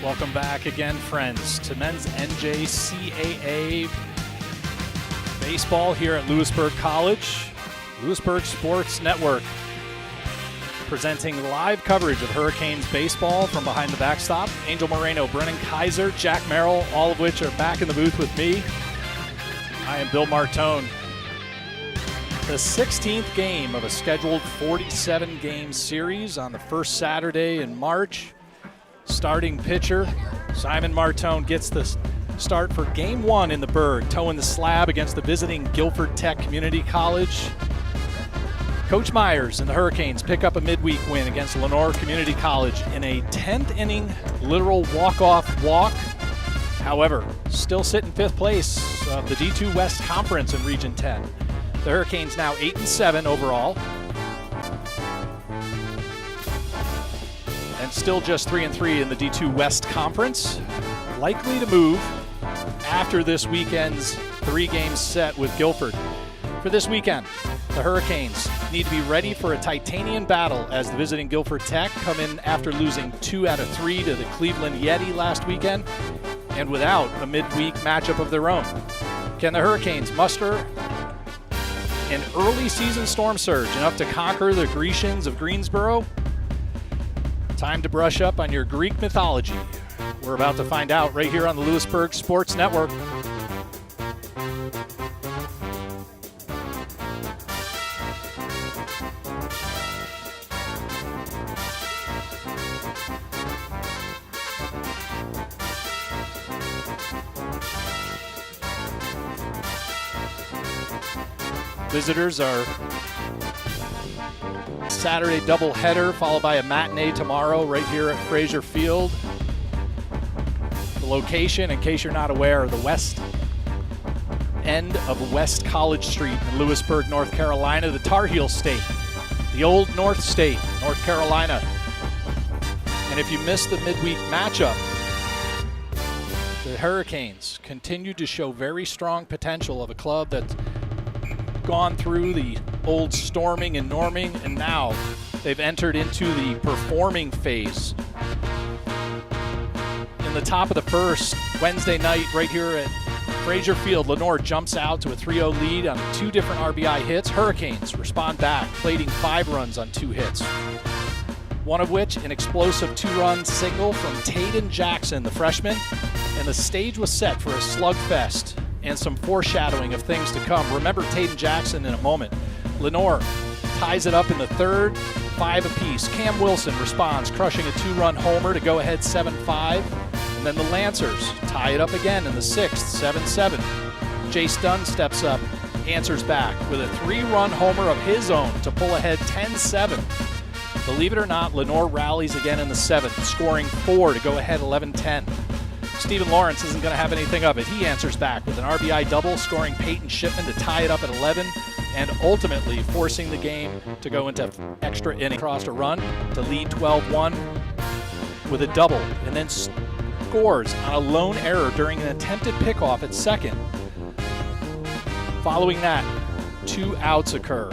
Welcome back again, friends, to men's NJCAA baseball here at Louisburg College. Louisburg Sports Network presenting live coverage of Hurricanes baseball from behind the backstop. Angel Moreno, Brennan Kaiser, Jack Merrill, all of which are back in the booth with me. I am Bill Martone. The 16th game of a scheduled 47-game series on the first Saturday in March. Starting pitcher Simon Martone gets the start for Game 1 in the Berg, toeing the slab against the visiting Guilford Tech Community College. Coach Myers and the Hurricanes pick up a midweek win against Lenore Community College in a 10th inning literal walk-off walk. However, still sit in 5th place of the D2 West Conference in Region 10. The Hurricanes now 8-7 overall, and still just 3-3 in the D2 West Conference. Likely to move after this weekend's 3-game set with Guilford. For this weekend, the Hurricanes need to be ready for a titanian battle as the visiting Guilford Tech come in after losing 2 out of 3 to the Cleveland Yeti last weekend and without a midweek matchup of their own. Can the Hurricanes muster an early season storm surge enough to conquer the Grecians of Greensboro? Time to brush up on your Greek mythology. We're about to find out right here on the Louisburg Sports Network. Visitors are Saturday doubleheader, followed by a matinee tomorrow right here at Frazier Field. The location, in case you're not aware, the west end of West College Street in Louisburg, North Carolina, the Tar Heel State, the old North State, North Carolina. And if you missed the midweek matchup, the Hurricanes continue to show very strong potential of a club that's gone through the old storming and norming, and now they've entered into the performing phase. In the top of the first, Wednesday night, right here at Frazier Field, Lenore jumps out to a 3-0 lead on 2 different RBI hits. Hurricanes respond back, plating 5 runs on 2 hits. One of which, an explosive 2-run single from Taden Jackson, the freshman, and the stage was set for a slugfest and some foreshadowing of things to come. Remember Taden Jackson in a moment. Lenore ties it up in the third, 5 apiece. Cam Wilson responds, crushing a 2-run homer to go ahead 7-5. And then the Lancers tie it up again in the 6th, 7-7. Jace Dunn steps up, answers back with a 3-run homer of his own to pull ahead 10-7. Believe it or not, Lenore rallies again in the 7th, scoring 4 to go ahead 11-10. Stephen Lawrence isn't going to have anything of it. He answers back with an RBI double, scoring Peyton Shipman to tie it up at 11, and ultimately forcing the game to go into extra inning. Crossed a run to lead 12-1 with a double, and then scores on a lone error during an attempted pickoff at second. Following that, 2 outs occur,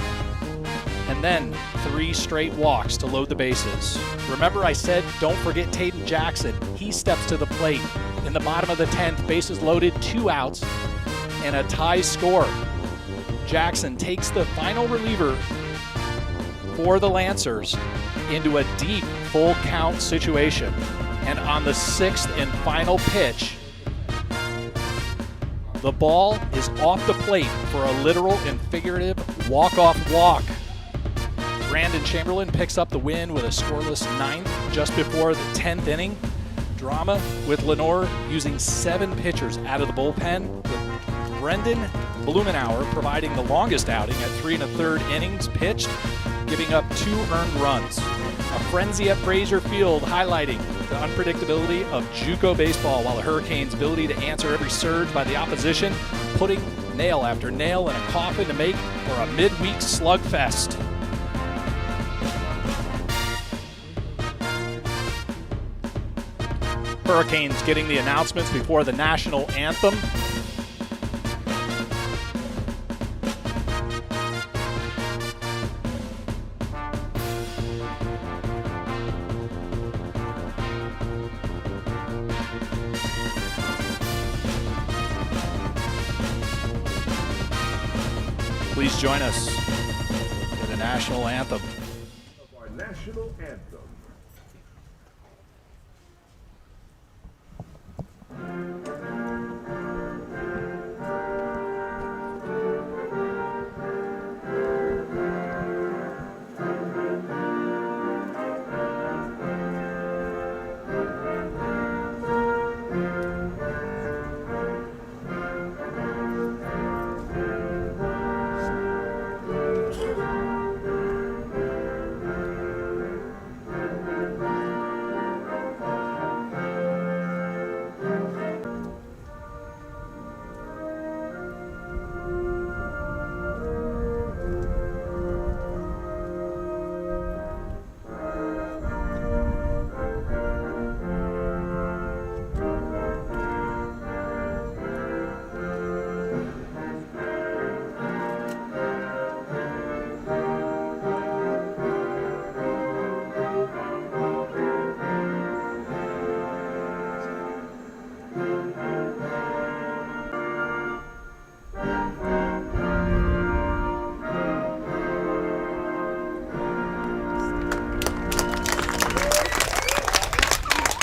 and then 3 straight walks to load the bases. Remember I said don't forget Taden Jackson. He steps to the plate in the bottom of the 10th, bases loaded, 2 outs, and a tie score. Jackson takes the final reliever for the Lancers into a deep full count situation. And on the 6th and final pitch, the ball is off the plate for a literal and figurative walk-off walk. Brandon Chamberlain picks up the win with a scoreless 9th just before the 10th inning. Drama with Lenore using 7 pitchers out of the bullpen, with Brendan Blumenauer providing the longest outing at 3 1/3 innings pitched, giving up 2 earned runs. A frenzy at Frazier Field highlighting the unpredictability of JUCO baseball, while the Hurricanes' ability to answer every surge by the opposition, putting nail after nail in a coffin to make for a midweek slugfest. Hurricanes getting the announcements before the national anthem. Please join us in the national anthem. Our national anthem.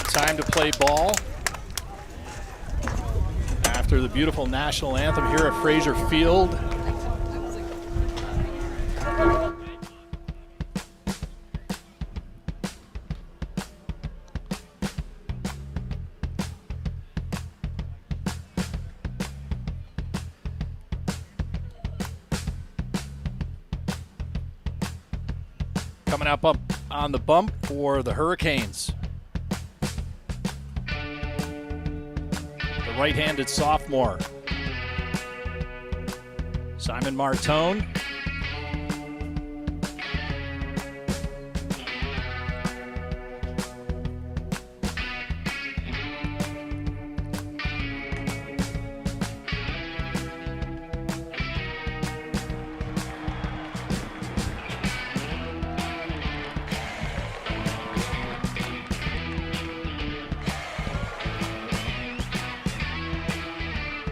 Time to play ball after the beautiful national anthem here at Frazier Field. Coming up on the bump for the Hurricanes. Right-handed sophomore, Simon Martone.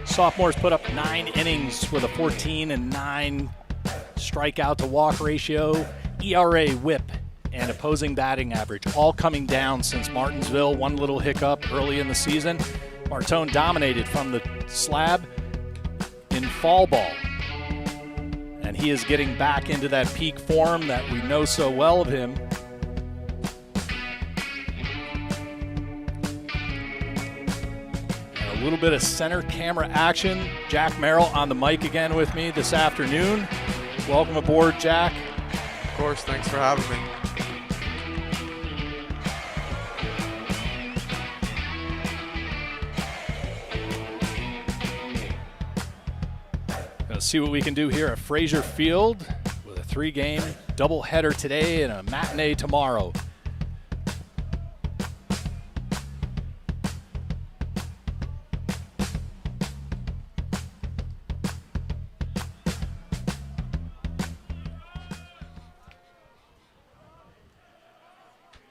Sophomores put up 9 innings with a 14-9 strikeout to walk ratio, ERA, whip, and opposing batting average, all coming down since Martinsville. One little hiccup early in the season. Martone dominated from the slab in fall ball, and he is getting back into that peak form that we know so well of him. A little bit of center camera action. Jack Merrill on the mic again with me this afternoon. Welcome aboard, Jack. Of course, thanks for having me. Gonna see what we can do here at Frazier Field with a 3-game doubleheader today and a matinee tomorrow.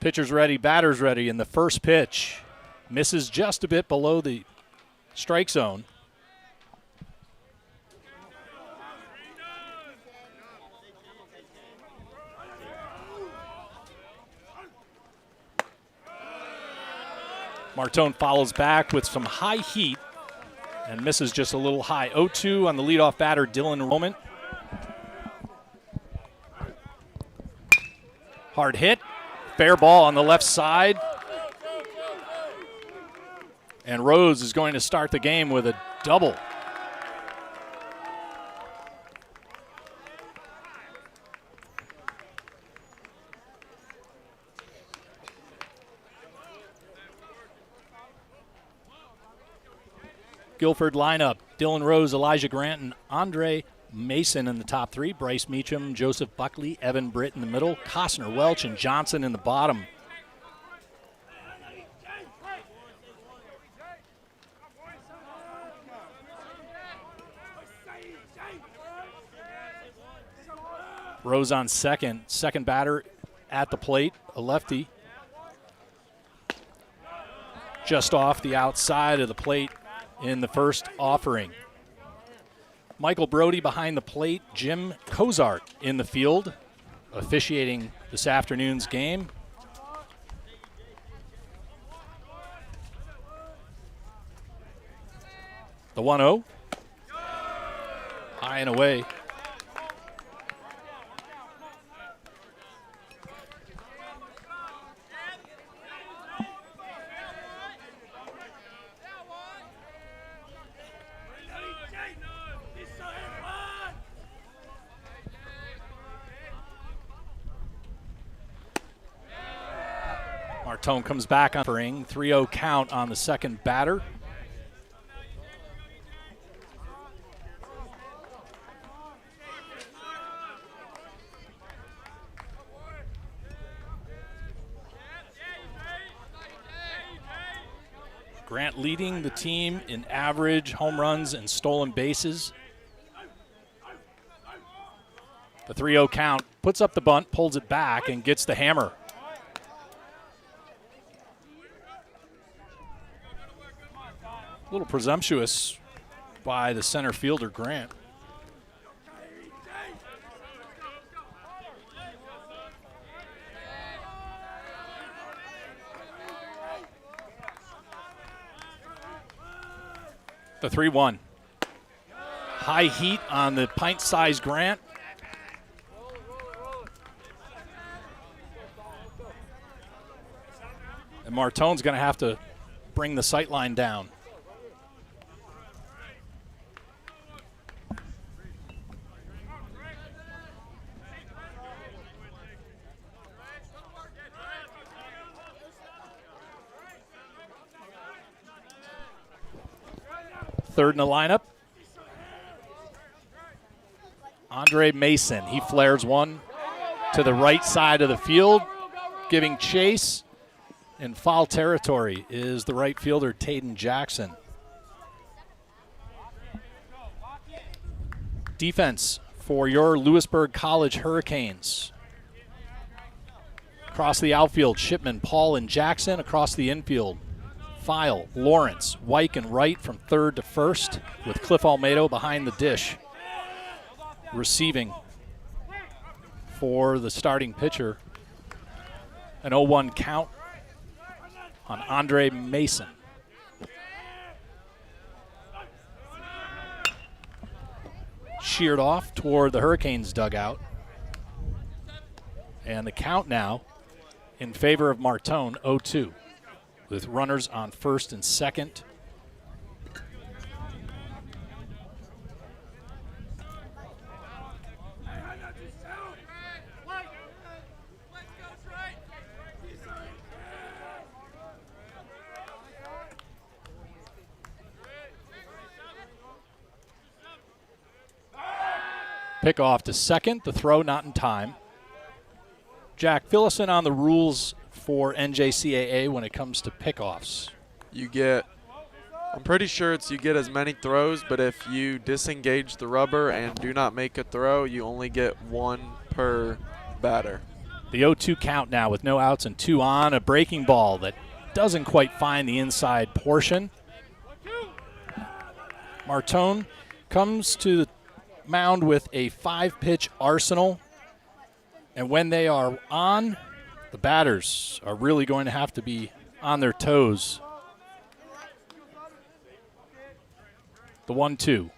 Pitcher's ready, batter's ready, and the first pitch misses just a bit below the strike zone. Martone follows back with some high heat and misses just a little high. 0-2 on the leadoff batter, Dylan Roman. Hard hit. Fair ball on the left side. And Rose is going to start the game with a double. Guilford lineup: Dylan Rose, Elijah Grant, and Andre Mason in the top 3. Bryce Meacham, Joseph Buckley, Evan Britt in the middle. Costner, Welch, and Johnson in the bottom. Rose on second. Second batter at the plate, a lefty. Just off the outside of the plate in the first offering. Michael Brody behind the plate, Jim Cozart in the field, officiating this afternoon's game. The 1-0. High and away. Martone comes back on 3-0 count on the second batter. Grant leading the team in average home runs and stolen bases. The 3-0 count, puts up the bunt, pulls it back, and gets the hammer. A little presumptuous by the center fielder, Grant. The 3-1. High heat on the pint-sized Grant. And Martone's going to have to bring the sight line down. Third in the lineup, Andre Mason. He flares one to the right side of the field, giving chase. In foul territory is the right fielder, Taden Jackson. Defense for your Louisburg College Hurricanes. Across the outfield, Shipman, Paul, and Jackson. Across the infield, File, Lawrence, Wyke, and Wright from third to first, with Cliff Almedo behind the dish. Receiving for the starting pitcher, an 0-1 count on Andre Mason. Sheared off toward the Hurricanes dugout. And the count now in favor of Martone, 0-2. With runners on first and second. Pick off to second, the throw not in time. Jack, fill us in on the rules for NJCAA when it comes to pickoffs. You get, I'm pretty sure you get as many throws, but if you disengage the rubber and do not make a throw, you only get one per batter. The 0-2 count now with no outs and 2 on. A breaking ball that doesn't quite find the inside portion. Martone comes to the mound with a 5-pitch arsenal. And when they are on, the batters are really going to have to be on their toes. The 1-2.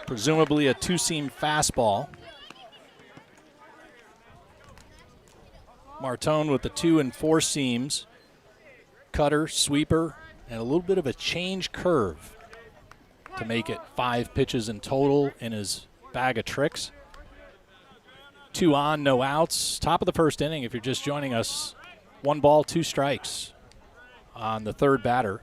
Presumably a two-seam fastball. Martone with the 2 and 4 seams. Cutter, sweeper, and a little bit of a change curve to make it 5 pitches in total in his bag of tricks. 2 on, no outs. Top of the first inning, if you're just joining us, 1 ball, 2 strikes on the third batter.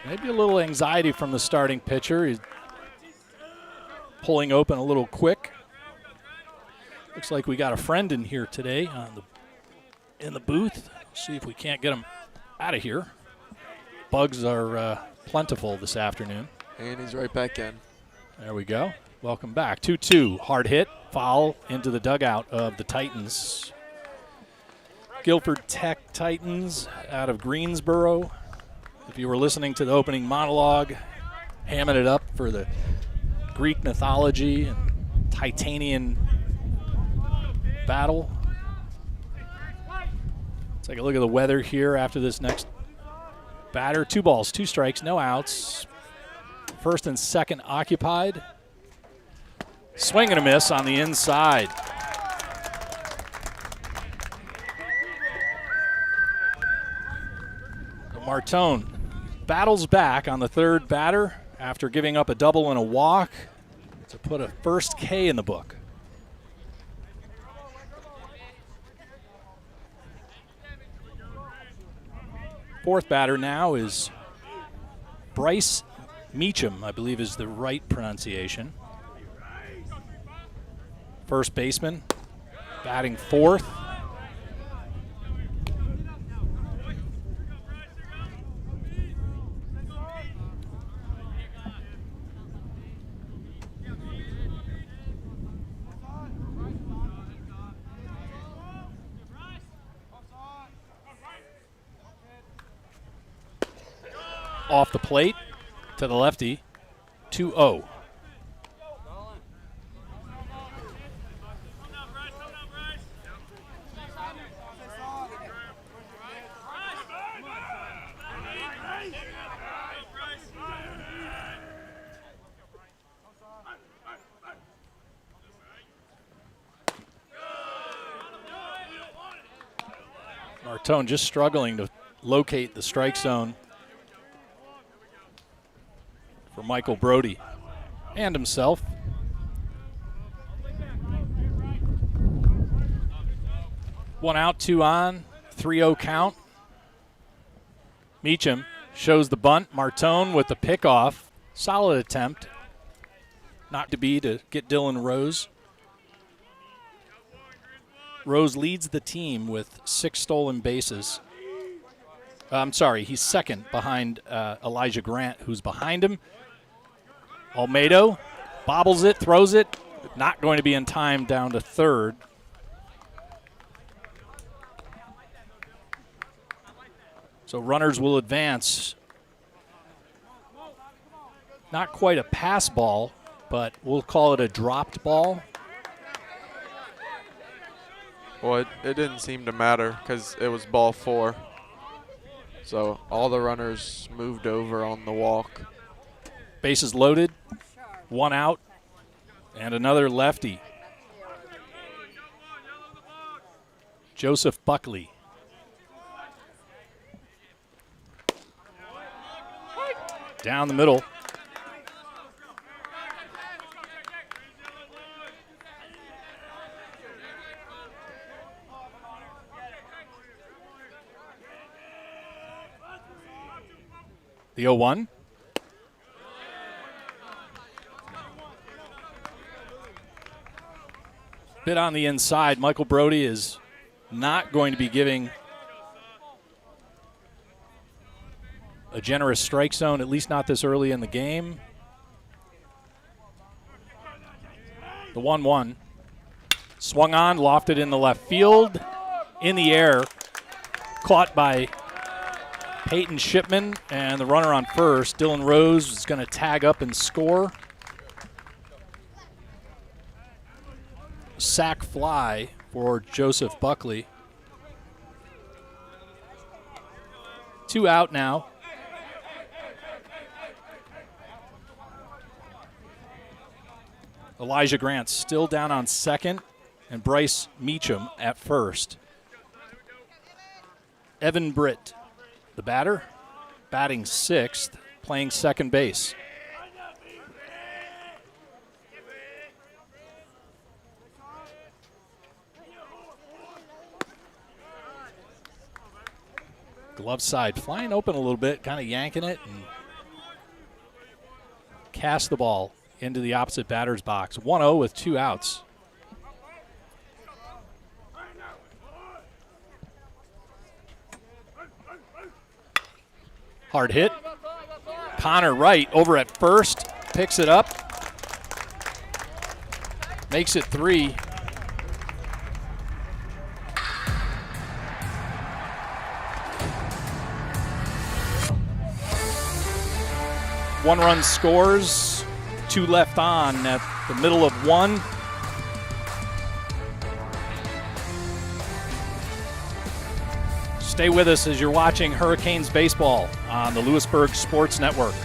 Maybe a little anxiety from the starting pitcher. He's pulling open a little quick. Looks like we got a friend in here today in the booth. See if we can't get him out of here. Bugs are plentiful this afternoon. And he's right back in. There we go. Welcome back. 2-2. Hard hit. Foul into the dugout of the Titans. Guilford Tech Titans out of Greensboro. If you were listening to the opening monologue, hamming it up for the Greek mythology and Titanian battle. Let's take a look at the weather here after this next batter. 2 balls, 2 strikes, no outs. First and second occupied. Swing and a miss on the inside. Martone battles back on the third batter after giving up a double and a walk to put a first K in the book. Fourth batter now is Bryce Meacham, I believe is the right pronunciation. First baseman, batting fourth. Off the plate to the lefty, 2-0. Martone just struggling to locate the strike zone for Michael Brody and himself. One out, 2 on, 3-0 count. Meacham shows the bunt. Martone with the pickoff. Solid attempt. Not to be to get Dylan Rose. Rose leads the team with 6 stolen bases. I'm sorry, he's second behind Elijah Grant, who's behind him. Almedo bobbles it, throws it. Not going to be in time down to third. So runners will advance. Not quite a pass ball, but we'll call it a dropped ball. Well, it didn't seem to matter because it was ball 4. So all the runners moved over on the walk. Bases loaded, 1 out, and another lefty. Joseph Buckley. Down the middle. The 0-1. Bit on the inside. Michael Brody is not going to be giving a generous strike zone, at least not this early in the game. The 1-1. Swung on, lofted in the left field. In the air. Caught by Peyton Shipman, and the runner on first. Dylan Rose is going to tag up and score. Sack fly for Joseph Buckley. 2 out now. Elijah Grant still down on second, and Bryce Meacham at first. Evan Britt, the batter, batting 6th, playing second base. Glove side flying open a little bit, kind of yanking it and cast the ball into the opposite batter's box. 1-0 with 2 outs. Hard hit. Connor Wright over at first, picks it up, makes it 3. 1-run scores, 2 left on at the middle of 1. Stay with us as you're watching Hurricanes baseball on the Louisburg Sports Network.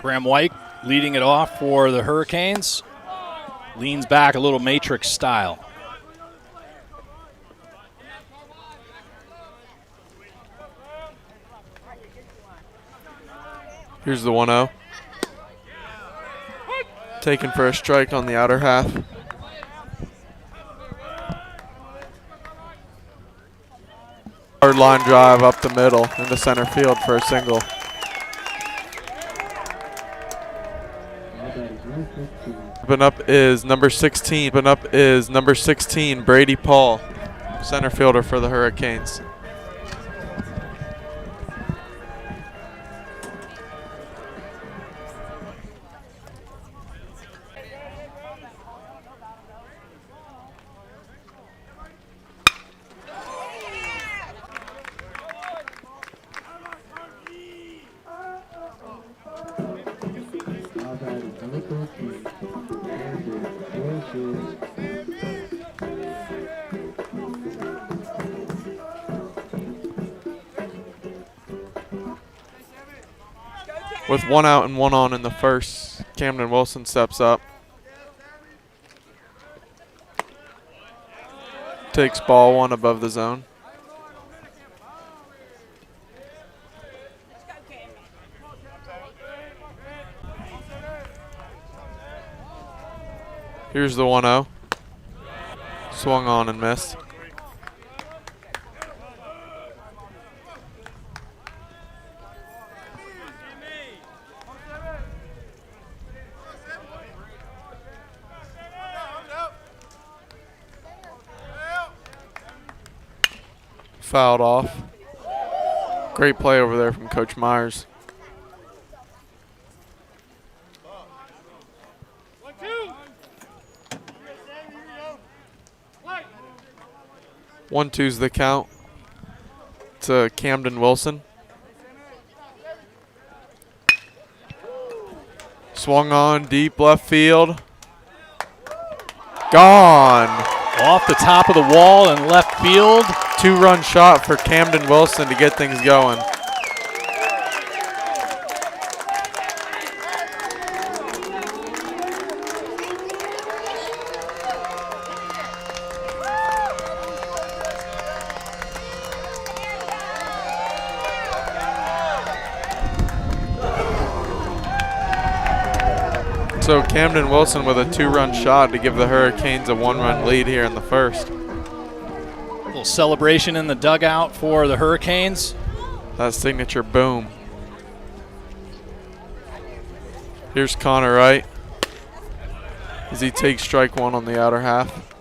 Graham White leading it off for the Hurricanes. Leans back a little matrix style. Here's the 1-0. Taken for a strike on the outer half. Hard line drive up the middle into center field for a single. Up is number 16. Up is number 16, Brady Paul, center fielder for the Hurricanes. With 1 out and 1 on in the first, Camden Wilson steps up. Takes ball 1 above the zone. Here's the 1-0. Swung on and missed. Fouled off. Great play over there from Coach Myers. 1-2's the count to Camden Wilson. Swung on deep left field. Gone. Off the top of the wall in left field. 2-run shot for Camden Wilson to get things going. So Camden Wilson with a 2-run shot to give the Hurricanes a 1-run lead here in the first. A little celebration in the dugout for the Hurricanes. That signature boom. Here's Connor Wright as he takes strike 1 on the outer half.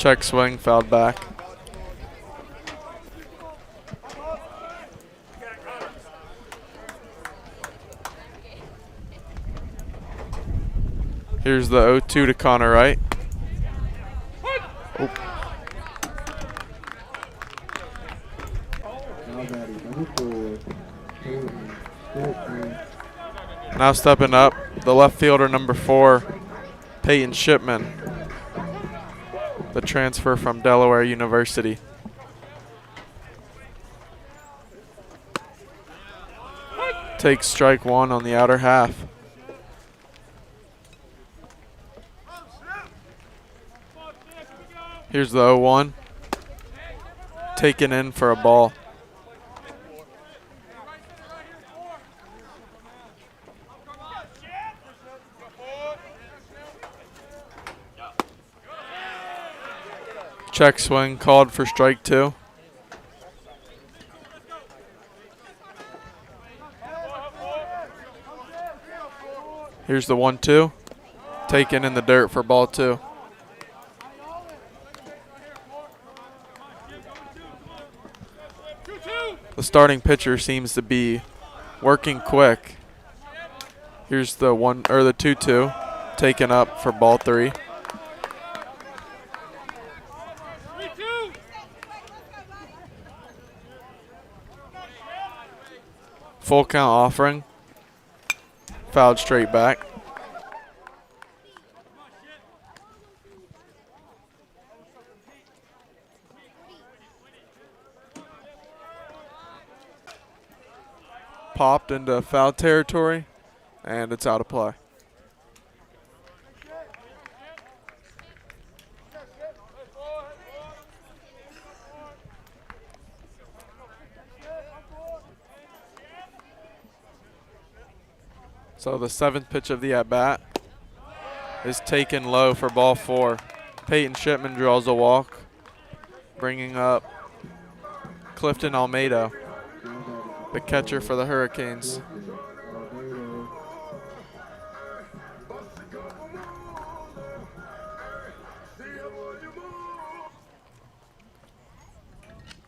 Check swing, fouled back. Here's the 0-2 to Connor Wright. Oh. Now stepping up, the left fielder, number 4, Peyton Shipman, the transfer from Delaware University. Takes strike 1 on the outer half. Here's the 0-1, taken in for a ball. Check swing called for strike 2. Here's the 1-2, taken in the dirt for ball 2. The starting pitcher seems to be working quick. Here's the 2-2, taken up for ball 3. Full count offering, fouled straight back. Popped into foul territory, and it's out of play. So the 7th pitch of the at-bat is taken low for ball 4. Peyton Shipman draws a walk, bringing up Clifton Almeida, the catcher for the Hurricanes.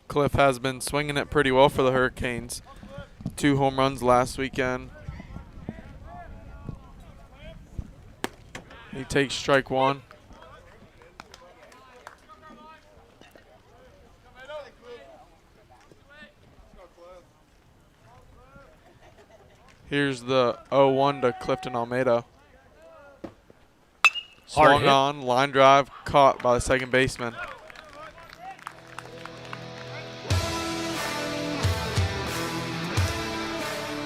Cliff has been swinging it pretty well for the Hurricanes. 2 home runs last weekend. He takes strike 1. Here's the 0-1 to Clifton Almeida. Swung on, line drive, caught by the second baseman.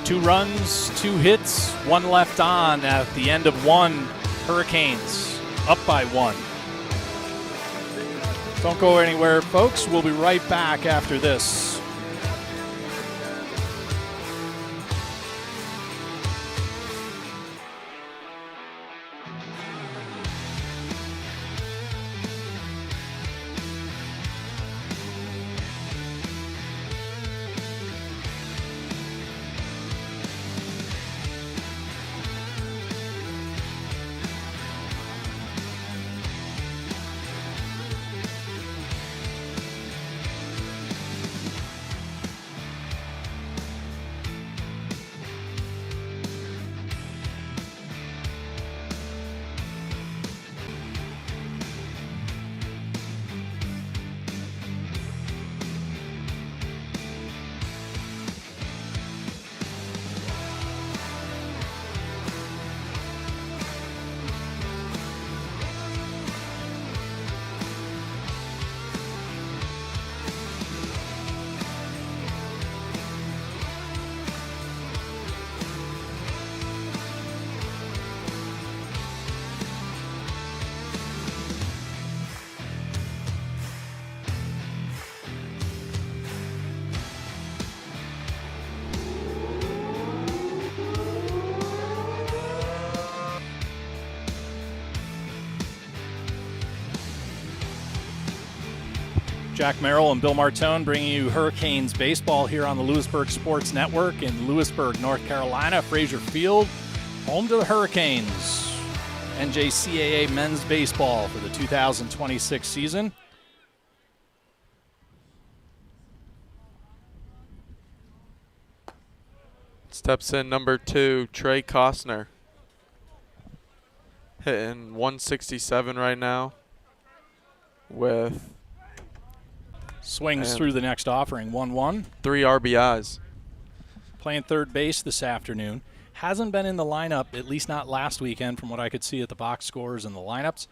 Two runs, 2 hits, 1 left on at the end of 1. Hurricanes up by 1. Don't go anywhere, folks. We'll be right back after this. Jack Merrill and Bill Martone bringing you Hurricanes baseball here on the Louisburg Sports Network in Louisburg, North Carolina. Frazier Field, home to the Hurricanes. NJCAA men's baseball for the 2026 season. Steps in number 2, Trey Costner. Hitting 167 right now with swings through the next offering, 1-1. 3 RBIs. Playing third base this afternoon. Hasn't been in the lineup, at least not last weekend from what I could see at the box scores and the lineups.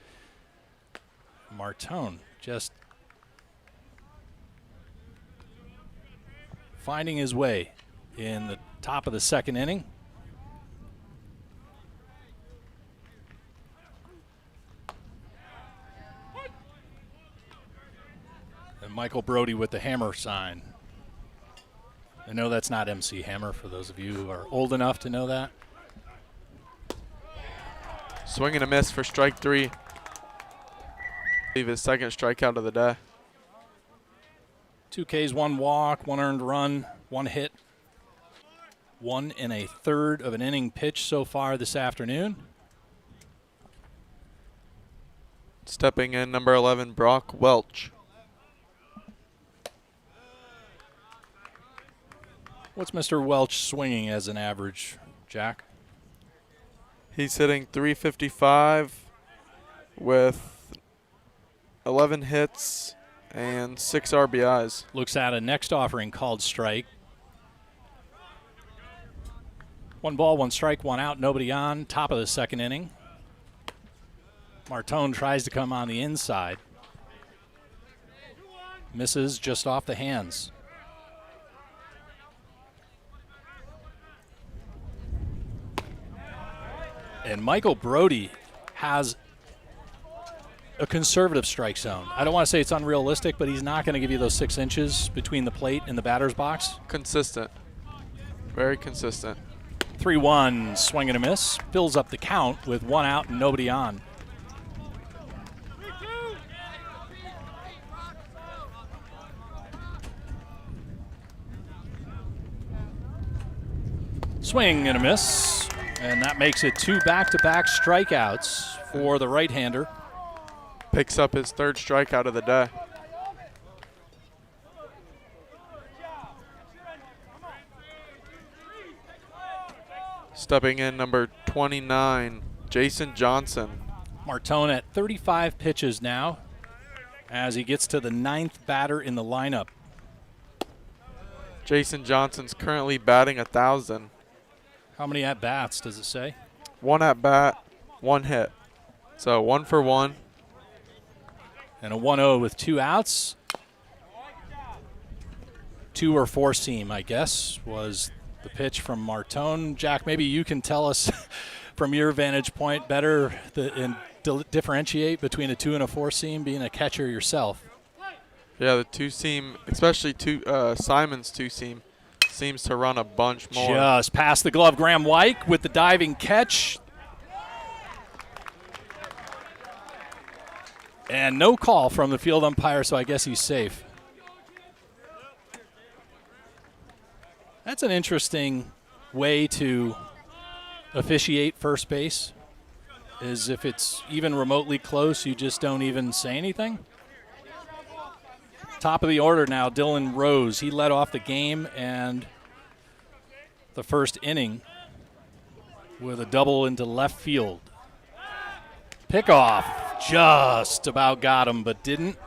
Martone just finding his way in the top of the second inning. And Michael Brody with the hammer sign. I know that's not MC Hammer for those of you who are old enough to know that. Swing and a miss for strike 3. His second strikeout of the day. 2 Ks, 1 walk, 1 earned run, 1 hit. 1 1/3 of an inning pitch so far this afternoon. Stepping in number 11, Brock Welch. What's Mr. Welch swinging as an average, Jack? He's hitting .355 with 11 hits and 6 RBIs. Looks at a next offering called strike. 1 ball, 1 strike, 1 out, nobody on. Top of the second inning. Martone tries to come on the inside. Misses just off the hands. And Michael Brody has a conservative strike zone. I don't want to say it's unrealistic, but he's not going to give you those 6 inches between the plate and the batter's box. Consistent. Very consistent. 3-1, swing and a miss. Fills up the count with 1 out and nobody on. Swing and a miss. And that makes it 2 back-to-back strikeouts for the right-hander. Picks up his 3rd strikeout of the day. Stepping in number 29, Jason Johnson. Martone at 35 pitches now as he gets to the 9th batter in the lineup. Jason Johnson's currently batting 1,000. How many at-bats does it say? 1 at-bat, 1 hit. So 1 for 1. And a 1-0 with 2 outs. 2 or 4 seam, I guess, was the pitch from Martone. Jack, maybe you can tell us from your vantage point better and differentiate between a 2 and a 4 seam, being a catcher yourself. Yeah, the 2 seam, especially Simon's 2 seam, seems to run a bunch more. Just past the glove. Graham Wyke with the diving catch. And no call from the field umpire, so I guess he's safe. That's an interesting way to officiate first base, is if it's even remotely close, you just don't even say anything. Top of the order now, Dylan Rose. He led off the game and the first inning with a double into left field. Pickoff just about got him, but didn't.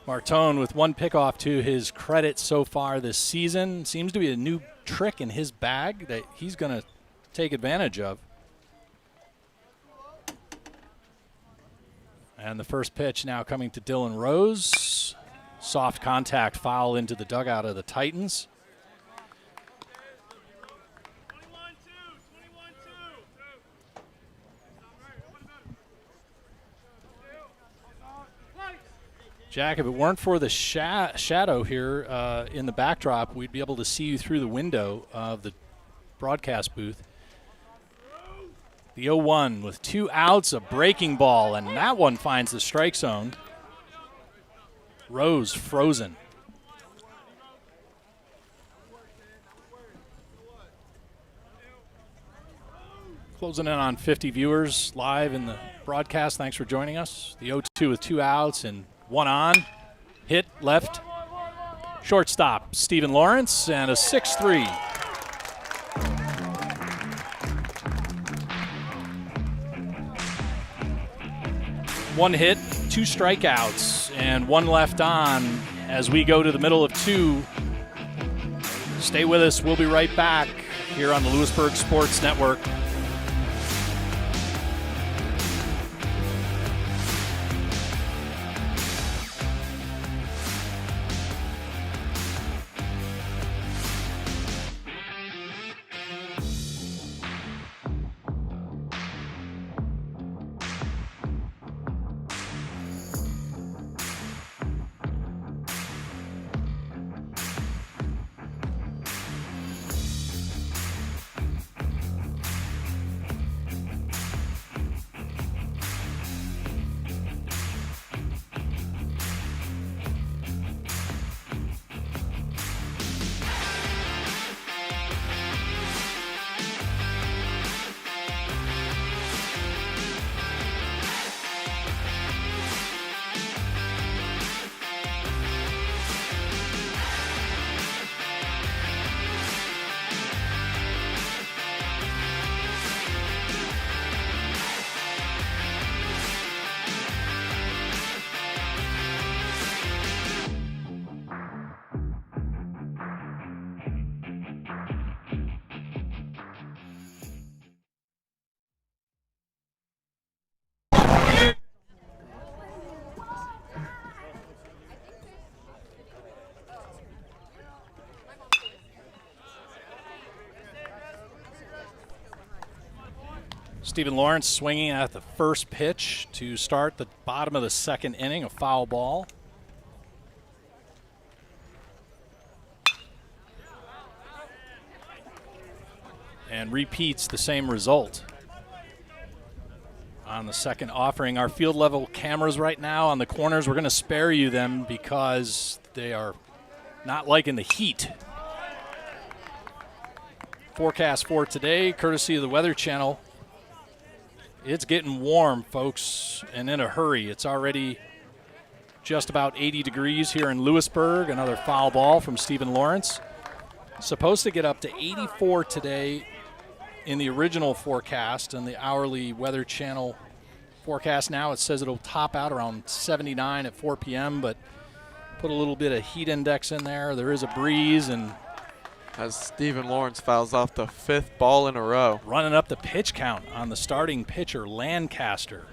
Martone with 1 pickoff to his credit so far this season. Seems to be a new trick in his bag that he's going to take advantage of. And the first pitch now coming to Dylan Rose. Soft contact foul into the dugout of the Titans. Jack, if it weren't for the shadow here in the backdrop, we'd be able to see you through the window of the broadcast booth. The 0-1 with 2 outs, a breaking ball, and that one finds the strike zone. Rose frozen. Closing in on 50 viewers live in the broadcast. Thanks for joining us. The 0-2 with 2 outs and 1 on. Hit left. Shortstop, Stephen Lawrence, and a 6-3. One hit, 2 strikeouts, and 1 left on as we go to the middle of 2. Stay with us. We'll be right back here on the Louisburg Sports Network. Stephen Lawrence swinging at the first pitch to start the bottom of the second inning, a foul ball. And repeats the same result. On the second offering, our field level cameras right now on the corners, we're going to spare you them because they are not liking the heat. Forecast for today, courtesy of the Weather Channel. It's getting warm, folks, and in a hurry. It's already just about 80 degrees here in Louisburg. Another foul ball from Stephen Lawrence. Supposed to get up to 84 today in the original forecast, and the hourly Weather Channel forecast now, it says it'll top out around 79 at 4 p.m., but put a little bit of heat index in there. There is a breeze, and as Stephen Lawrence fouls off the 5th ball in a row. Running up the pitch count on the starting pitcher, Lancaster.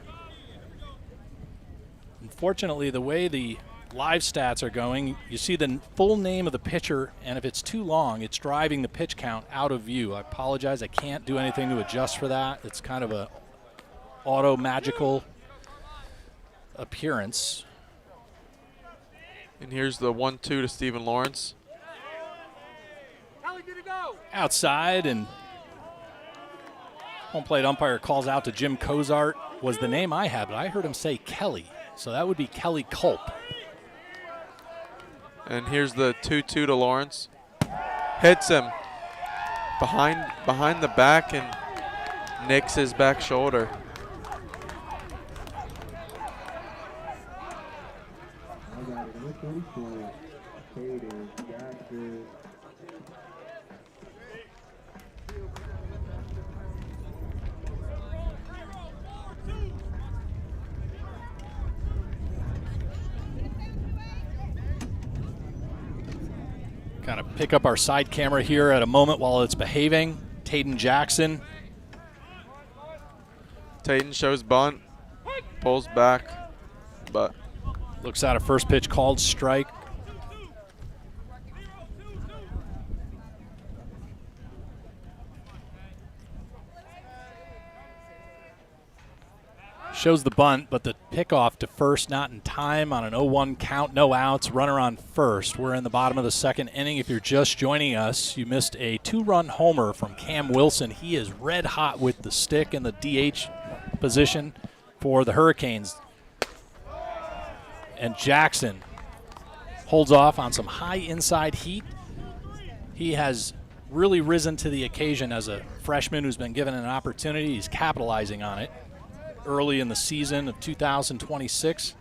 Unfortunately, the way the live stats are going, you see the full name of the pitcher, and if it's too long, it's driving the pitch count out of view. I apologize. I can't do anything to adjust for that. It's kind of a auto magical appearance. And here's the 1-2 to Stephen Lawrence. Outside, and home plate umpire calls out to Jim Cozart. Was the name I had, but I heard him say Kelly, so that would be Kelly Culp. And here's the 2-2 to Lawrence. Hits him behind the back and nicks his back shoulder. Kind of pick up our side camera here at a moment while it's behaving. Taden Jackson. Taden shows bunt, pulls back, but looks out a first pitch called strike. Shows the bunt, but the pickoff to first not in time on an 0-1 count, no outs, runner on first. We're in the bottom of the second inning. If you're just joining us, you missed a 2-run homer from Cam Wilson. He is red hot with the stick in the DH position for the Hurricanes. And Jackson holds off on some high inside heat. He has really risen to the occasion as a freshman who's been given an opportunity. He's capitalizing on it early in the season of 2026.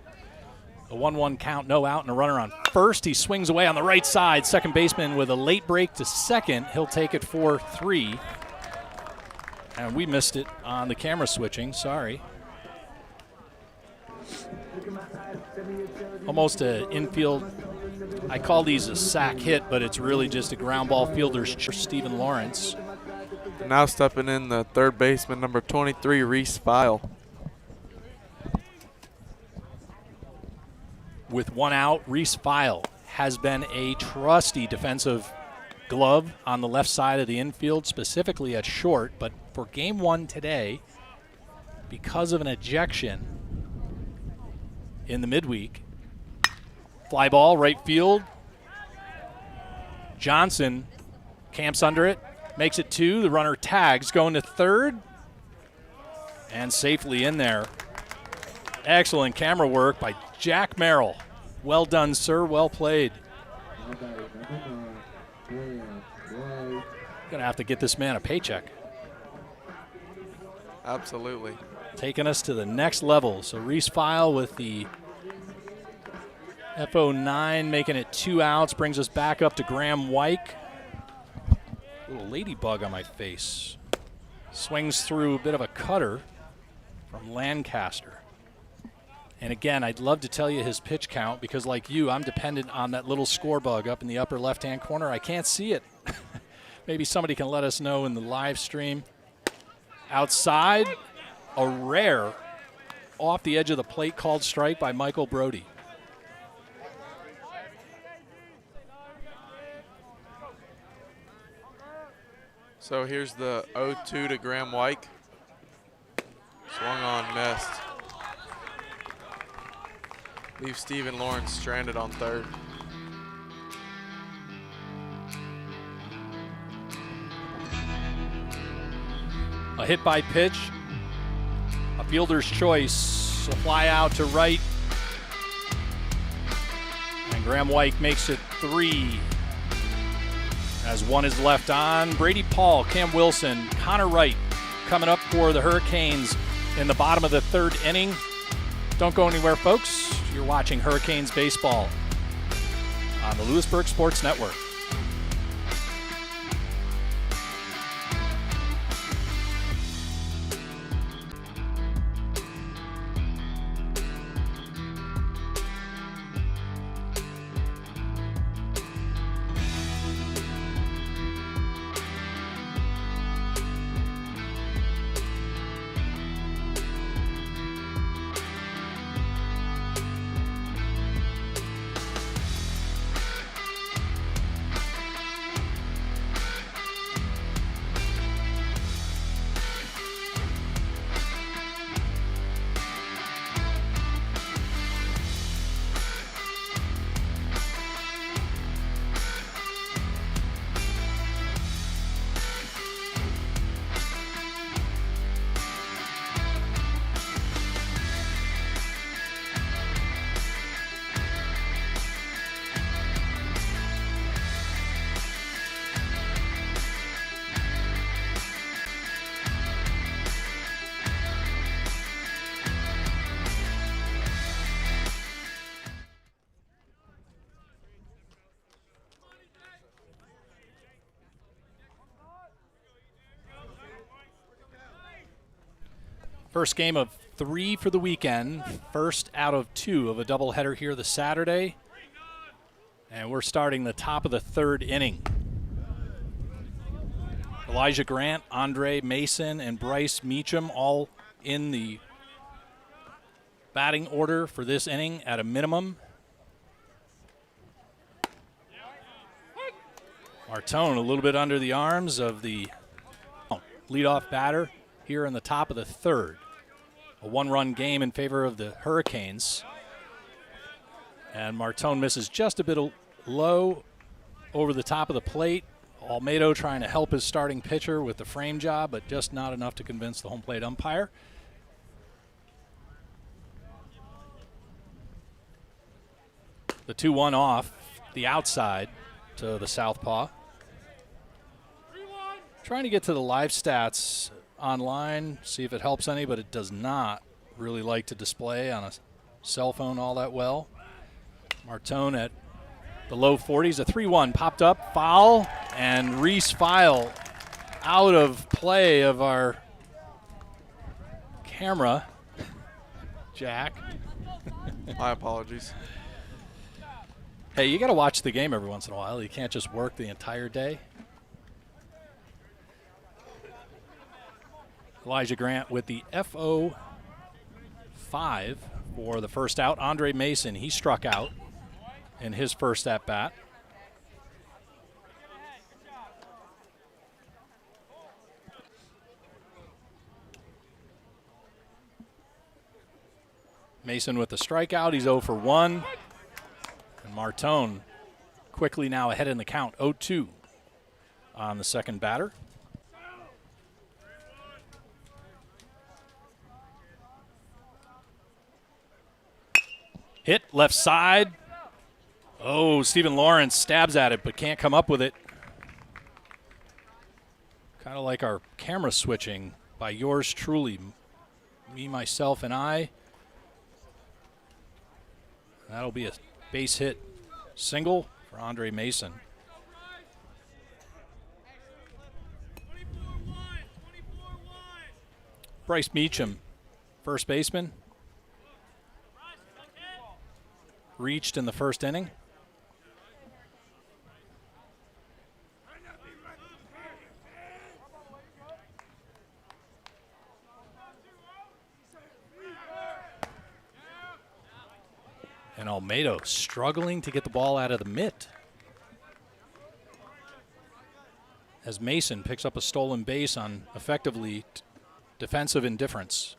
A 1-1 count, no out, and a runner on first. He swings away on the right side. Second baseman with a late break to second. He'll take it for 3. And we missed it on the camera switching. Sorry. Almost an infield. I call these a sack hit, but it's really just a ground ball fielder's Stephen Lawrence. Now stepping in the third baseman, number 23, Reese File. With 1 out, Reese File has been a trusty defensive glove on the left side of the infield, specifically at short. But for game 1 today, because of an ejection in the midweek, fly ball, right field. Johnson camps under it, makes it 2. The runner tags, going to third, and safely in there. Excellent camera work by Jack Merrill. Well done, sir. Well played. Gonna have to get this man a paycheck. Absolutely. Taking us to the next level. So Reese File with the FO9, making it 2 outs, brings us back up to Graham Wyke. Little ladybug on my face. Swings through a bit of a cutter from Lancaster. And again, I'd love to tell you his pitch count because like you, I'm dependent on that little score bug up in the upper left-hand corner. I can't see it. Maybe somebody can let us know in the live stream. Outside, a rare off the edge of the plate called strike by Michael Brody. So here's the 0-2 to Graham Wyke. Swung on, missed. Leaves Stephen Lawrence stranded on third. A hit by pitch, a fielder's choice, a fly out to right. And Graham Wyke makes it 3. As 1 is left on, Brady Paul, Cam Wilson, Connor Wright coming up for the Hurricanes in the bottom of the 3rd inning. Don't go anywhere, folks. You're watching Hurricanes baseball on the Louisburg Sports Network. First game of 3 for the weekend. First out of 2 of a doubleheader here this Saturday. And we're starting the top of the 3rd inning. Elijah Grant, Andre Mason, and Bryce Meacham all in the batting order for this inning at a minimum. Martone a little bit under the arms of the leadoff batter here in the top of the 3rd. A 1-run game in favor of the Hurricanes. And Martone misses just a bit low over the top of the plate. Almedo trying to help his starting pitcher with the frame job, but just not enough to convince the home plate umpire. The 2-1 off the outside to the southpaw. Trying to get to the live stats online, see if it helps any, but it does not really like to display on a cell phone all that well. Martone at the low 40s, a 3-1 popped up, foul, and Reese File out of play of our camera. Jack. My apologies. Hey, you got to watch the game every once in a while. You can't just work the entire day. Elijah Grant with the FO5 for the first out. Andre Mason, he struck out in his first at-bat. Mason with the strikeout. He's 0 for 1. And Martone quickly now ahead in the count, 0-2 on the second batter. Hit left side. Oh, Stephen Lawrence stabs at it but can't come up with it. Kind of like our camera switching by yours truly, me, myself, and I. That'll be a base hit single for Andre Mason. Bryce Meacham, first baseman. Reached in the first inning. And Almeida struggling to get the ball out of the mitt. As Mason picks up a stolen base on effectively defensive indifference.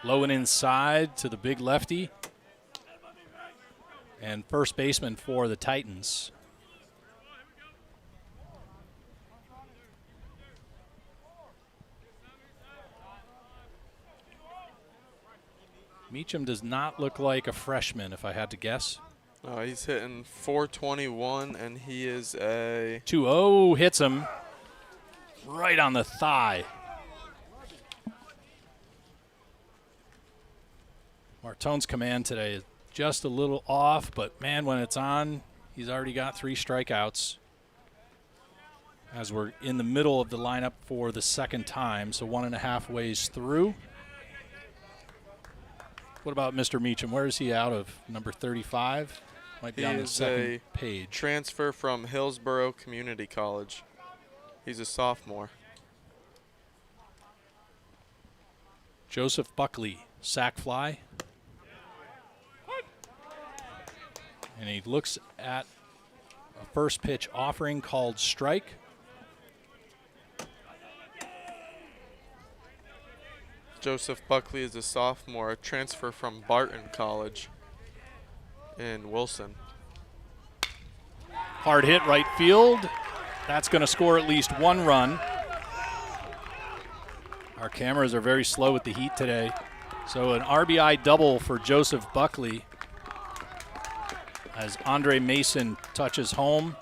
Low and inside to the big lefty. And first baseman for the Titans. Meacham does not look like a freshman, if I had to guess. He's hitting 421, and he is a 2-0, hits him right on the thigh. Martone's command today is just a little off, but man, when it's on, he's already got 3 strikeouts as we're in the middle of the lineup for the second time, so 1.5 ways through. What about Mr. Meacham? Where is he out of? Number 35? Might be on the second page. Transfer from Hillsborough Community College. He's a sophomore. Joseph Buckley, sac fly. And he looks at a first pitch offering called strike. Joseph Buckley is a sophomore, a transfer from Barton College in Wilson. Hard hit right field. That's going to score at least 1 run. Our cameras are very slow with the heat today. So an RBI double for Joseph Buckley as Andre Mason touches home.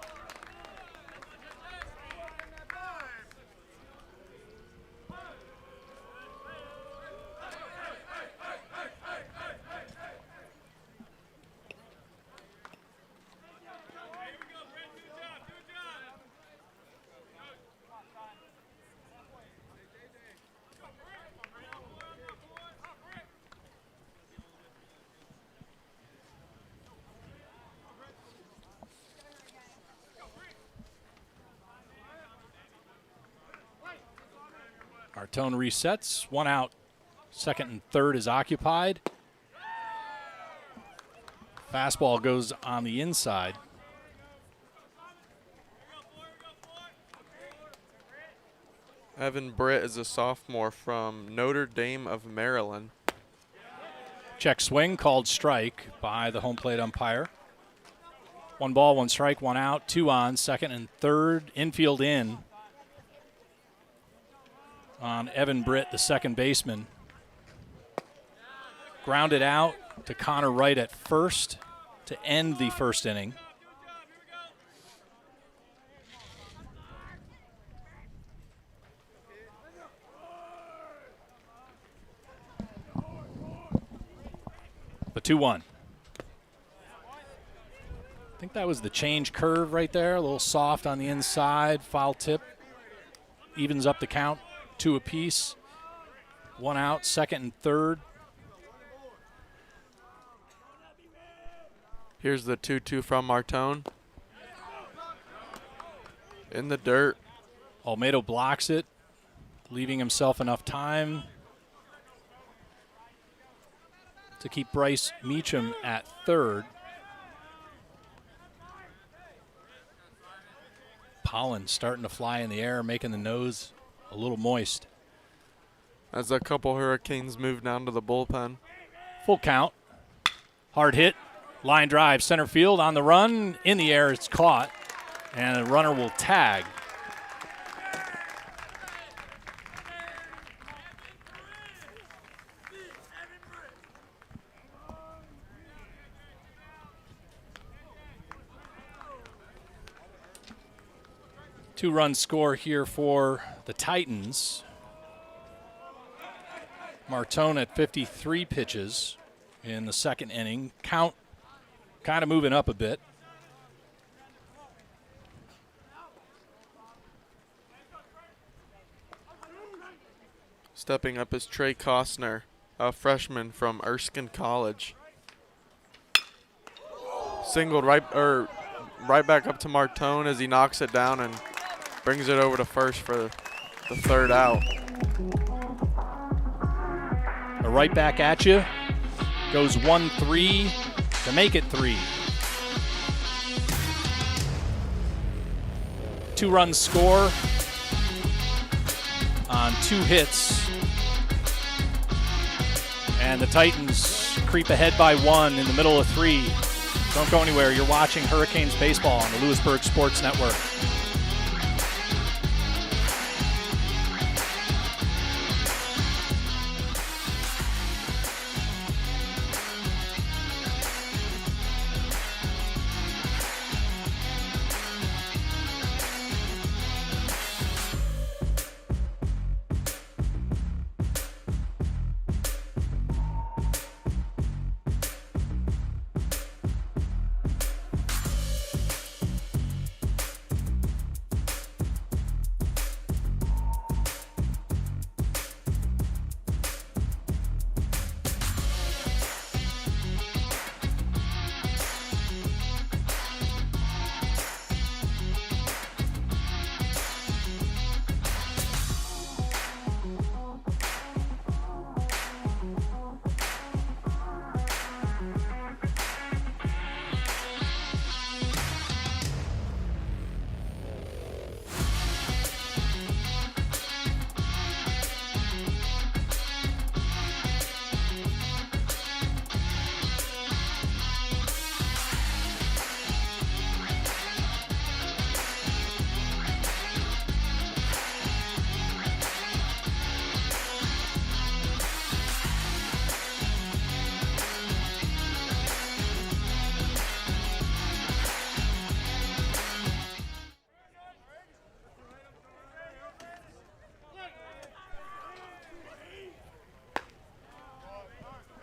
Martone resets, 1 out. Second and third is occupied. Fastball goes on the inside. Evan Britt is a sophomore from Notre Dame of Maryland. Check swing called strike by the home plate umpire. 1 ball, 1 strike, 1 out, 2 on, second and third, infield in. on Evan Britt, the second baseman. Grounded out to Connor Wright at first to end the first inning. The 2-1. I think that was the change curve right there. A little soft on the inside. Foul tip. Evens up the count. 2 apiece. 1 out, second and third. Here's the 2-2 from Martone. In the dirt. Olmedo blocks it, leaving himself enough time to keep Bryce Meacham at third. Pollen starting to fly in the air, making the nose a little moist. As a couple Hurricanes move down to the bullpen. Full count. Hard hit. Line drive. Center field on the run. In the air. It's caught. And the runner will tag. Two-run score here for the Titans. Martone at 53 pitches in the second inning. Count kind of moving up a bit. Stepping up is Trey Costner, a freshman from Erskine College. Singled right back up to Martone as he knocks it down and brings it over to first for the third out. A right back at you. Goes 1-3 to make it 3. 2-run score on 2 hits. And the Titans creep ahead by 1 in the middle of 3. Don't go anywhere. You're watching Hurricanes baseball on the Louisburg Sports Network.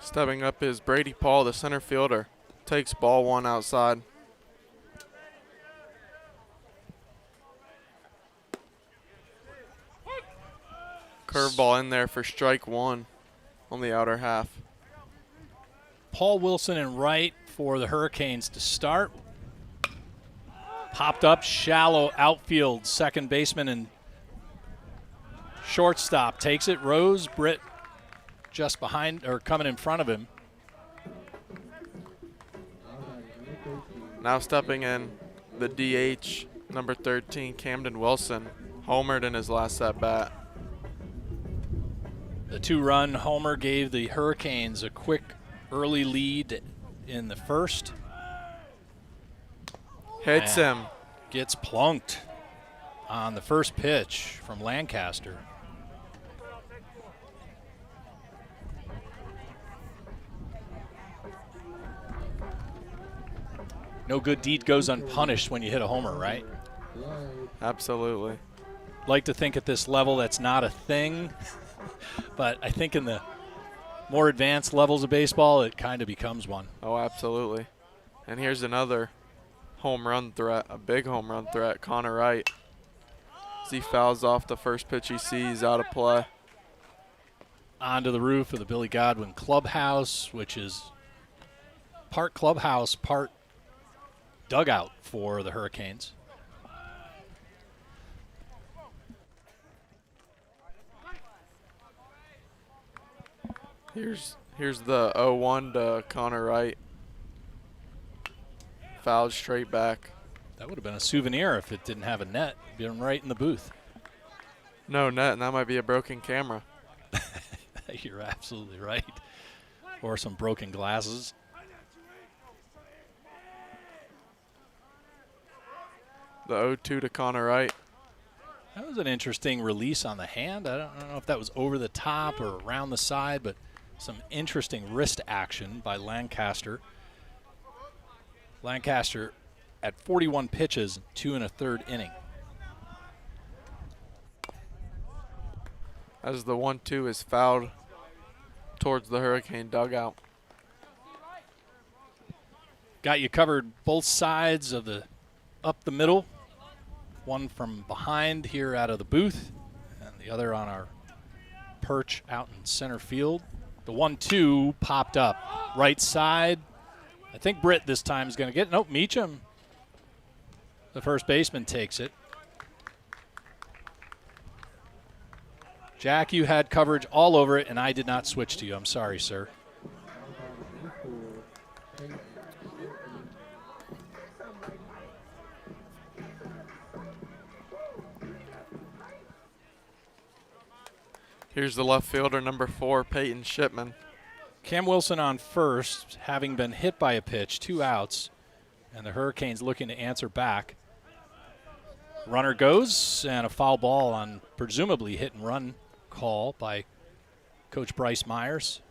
Stepping up is Brady Paul, the center fielder. Takes ball 1 outside. Curveball in there for strike 1 on the outer half. Paul Wilson and right for the Hurricanes to start. Popped up, shallow outfield. Second baseman and shortstop takes it. Rose, Britt just behind or coming in front of him. Now stepping in the DH, number 13, Camden Wilson, homered in his last at bat. The 2-run homer gave the Hurricanes a quick early lead in the first. Hits him. Gets plunked on the first pitch from Lancaster. No good deed goes unpunished when you hit a homer, right? Absolutely. Like to think at this level that's not a thing, but I think in the more advanced levels of baseball, it kind of becomes one. Oh, absolutely. And here's another home run threat, a big home run threat, Connor Wright. As he fouls off the first pitch he sees out of play. Onto the roof of the Billy Godwin clubhouse, which is part clubhouse, part dugout for the Hurricanes. Here's the 0-1 to Connor Wright. Fouled straight back. That would have been a souvenir if it didn't have a net. Been right in the booth. No net, and that might be a broken camera. You're absolutely right. Or some broken glasses. The 0-2 to Connor Wright. That was an interesting release on the hand. I don't know if that was over the top or around the side, but some interesting wrist action by Lancaster. Lancaster at 41 pitches, 2 1/3 inning. As the 1-2 is fouled towards the Hurricane dugout. Got you covered both sides of the up the middle. One from behind here out of the booth, and the other on our perch out in center field. The 1-2 popped up right side. I think Britt this time is going to get it. Nope, Meacham, the first baseman, takes it. Jack, you had coverage all over it, and I did not switch to you. I'm sorry, sir. Here's the left fielder, number 4, Peyton Shipman. Cam Wilson on first, having been hit by a pitch, 2 outs, and the Hurricanes looking to answer back. Runner goes, and a foul ball on presumably hit and run call by Coach Bryce Myers.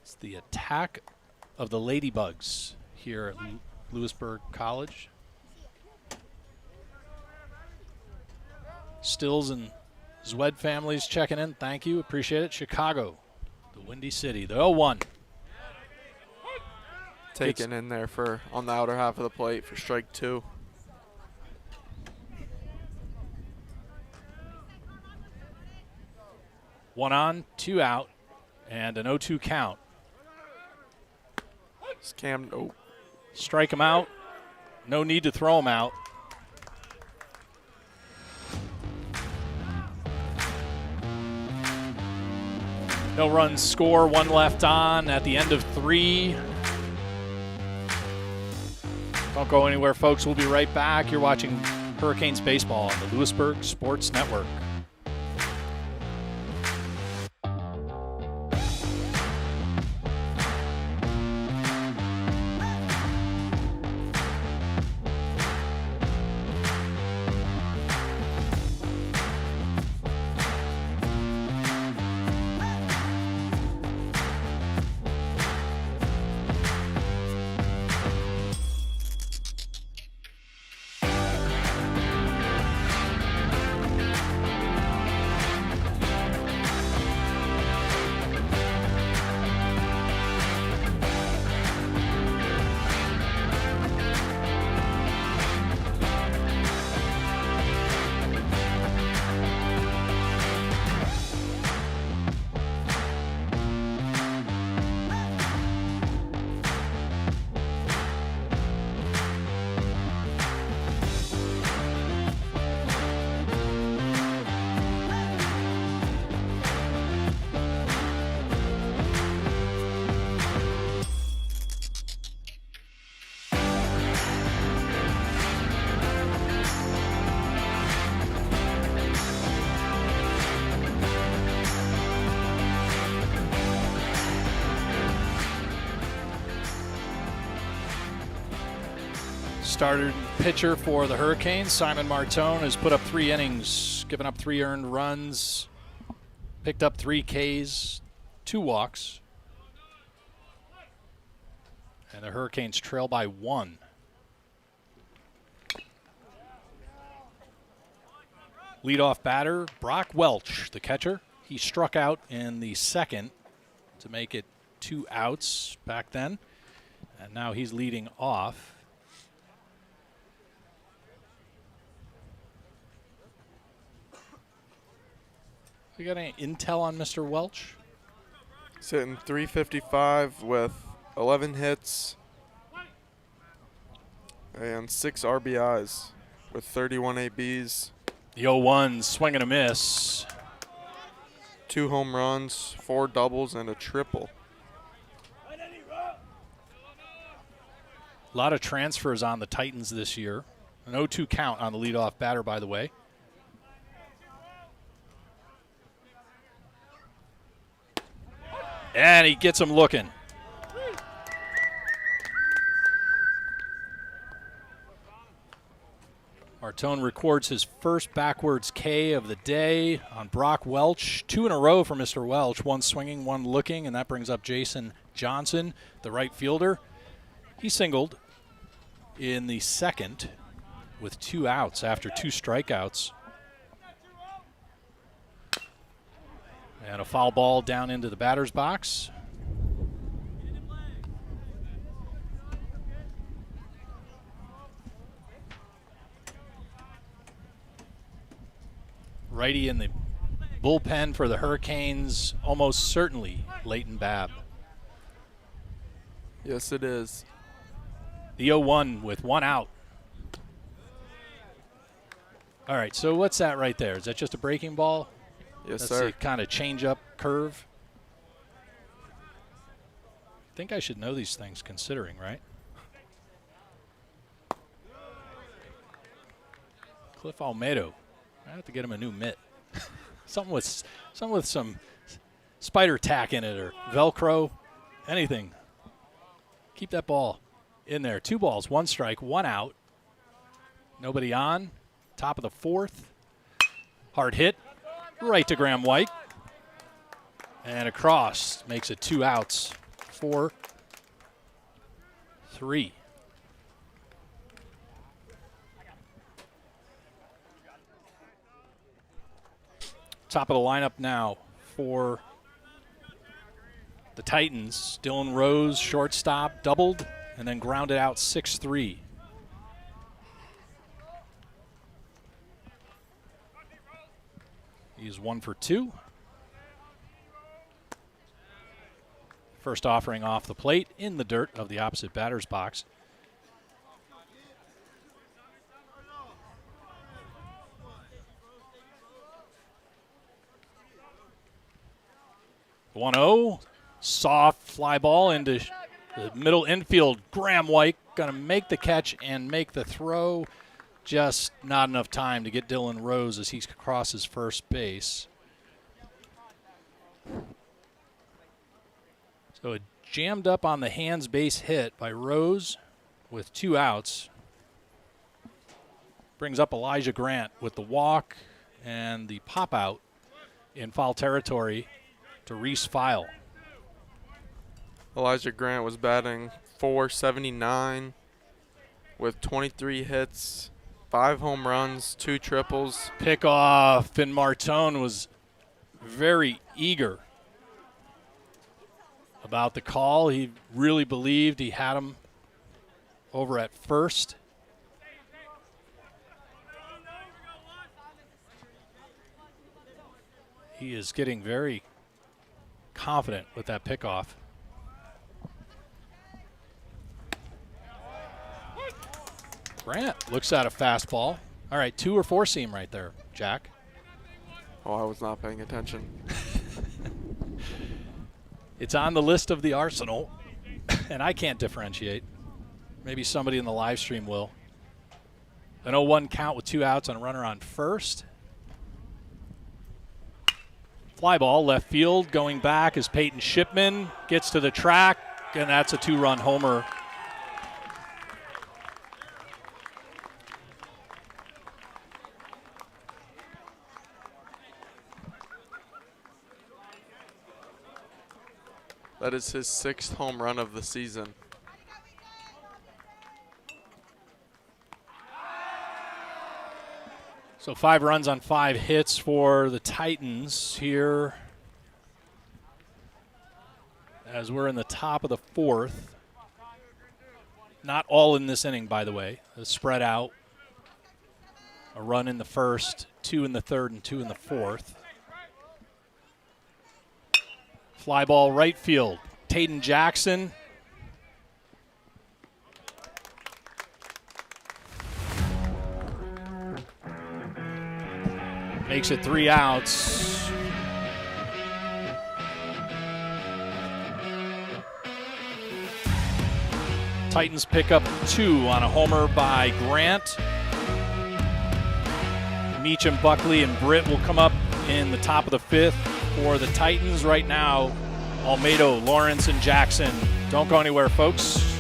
It's the attack of the Ladybugs here at Louisburg College. Stills and Zwed families checking in. Thank you. Appreciate it. Chicago, the Windy City, the 0-1. Taken in there for on the outer half of the plate for strike 2. One on, 2 out, and an 0-2 count. Cam, oh. Strike him out. No need to throw him out. No runs score, 1 left on at the end of 3. Don't go anywhere, folks. We'll be right back. You're watching Hurricanes baseball on the Louisburg Sports Network. Started pitcher for the Hurricanes, Simon Martone, has put up 3 innings, given up 3 earned runs, picked up 3 Ks, 2 walks. And the Hurricanes trail by 1. Leadoff batter, Brock Welch, the catcher. He struck out in the second to make it 2 outs back then. And now he's leading off. We got any intel on Mr. Welch? He's hitting .355 with 11 hits and 6 RBIs with 31 ABs. The 0-1 swing and a miss. 2 home runs, 4 doubles, and a triple. A lot of transfers on the Titans this year. An 0-2 count on the leadoff batter, by the way. And he gets him looking. Martone records his first backwards K of the day on Brock Welch. 2 in a row for Mr. Welch. 1 swinging, 1 looking, and that brings up Jason Johnson, the right fielder. He singled in the second with 2 outs after 2 strikeouts. And a foul ball down into the batter's box. Righty in the bullpen for the Hurricanes, almost certainly Leighton Babb. Yes, it is. The 0-1 with 1 out. All right, so what's that right there? Is that just a breaking ball? Yes, That's sir. a kind of change-up curve. I think I should know these things considering, right? Cliff Almedo. I have to get him a new mitt. something with some spider tack in it or Velcro, anything. Keep that ball in there. 2 balls, 1 strike, 1 out. Nobody on. Top of the 4th. Hard hit. Right to Graham White. And across. Makes it 2 outs. 4-3. Top of the lineup now for the Titans. Dylan Rose, shortstop, doubled, and then grounded out 6-3. He's 1 for 2. First offering off the plate in the dirt of the opposite batter's box. The 1-0, soft fly ball into the middle infield. Graham White going to make the catch and make the throw. Just not enough time to get Dylan Rose as he crosses first base. So it jammed up on the hands base hit by Rose with 2 outs. Brings up Elijah Grant with the walk and the pop out in foul territory to Reese File. Elijah Grant was batting .479 with 23 hits, 5 home runs, 2 triples. Pickoff, and Martone was very eager about the call. He really believed he had him over at first. He is getting very confident with that pickoff. Grant looks at a fastball. All right, 2 or 4 seam right there, Jack. Oh, I was not paying attention. It's on the list of the arsenal, and I can't differentiate. Maybe somebody in the live stream will. An 0-1 count with 2 outs and a runner on first. Fly ball, left field, going back as Peyton Shipman gets to the track, and that's a 2-run homer. That is his 6th home run of the season. So 5 runs on 5 hits for the Titans here as we're in the top of the 4th. Not all in this inning, by the way. It's spread out. A run in the 1st, 2 in the 3rd, and 2 in the 4th. Fly ball right field. Taden Jackson. Makes it 3 outs. Titans pick up 2 on a homer by Grant. Meacham, Buckley, and Britt will come up in the top of the 5th for the Titans. Right now, Almedo, Lawrence, and Jackson. Don't go anywhere, folks.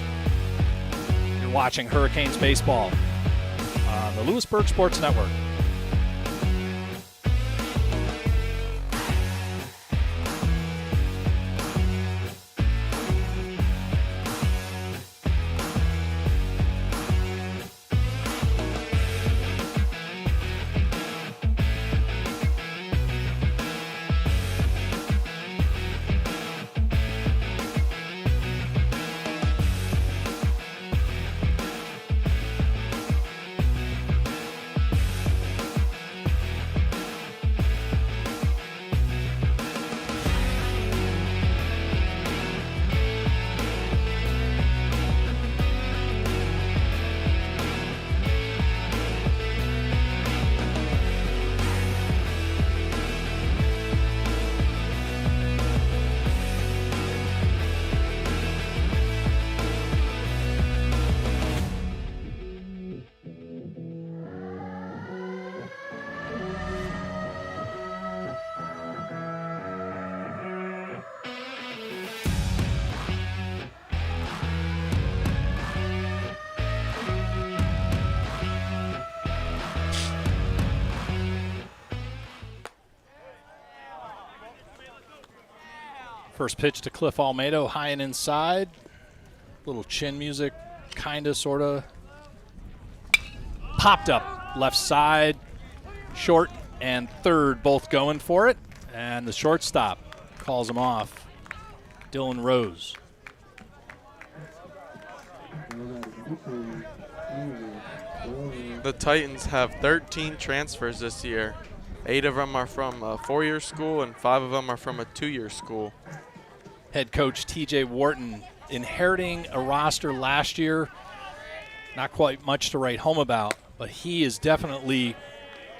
You're watching Hurricanes baseball on the Louisburg Sports Network. First pitch to Cliff Almedo, high and inside. Little chin music, kind of, sort of. Popped up left side. Short and third both going for it. And the shortstop calls him off. Dylan Rose. The Titans have 13 transfers this year. 8 of them are from a 4-year school and 5 of them are from a 2-year school. Head coach TJ Wharton inheriting a roster last year. Not quite much to write home about, but he is definitely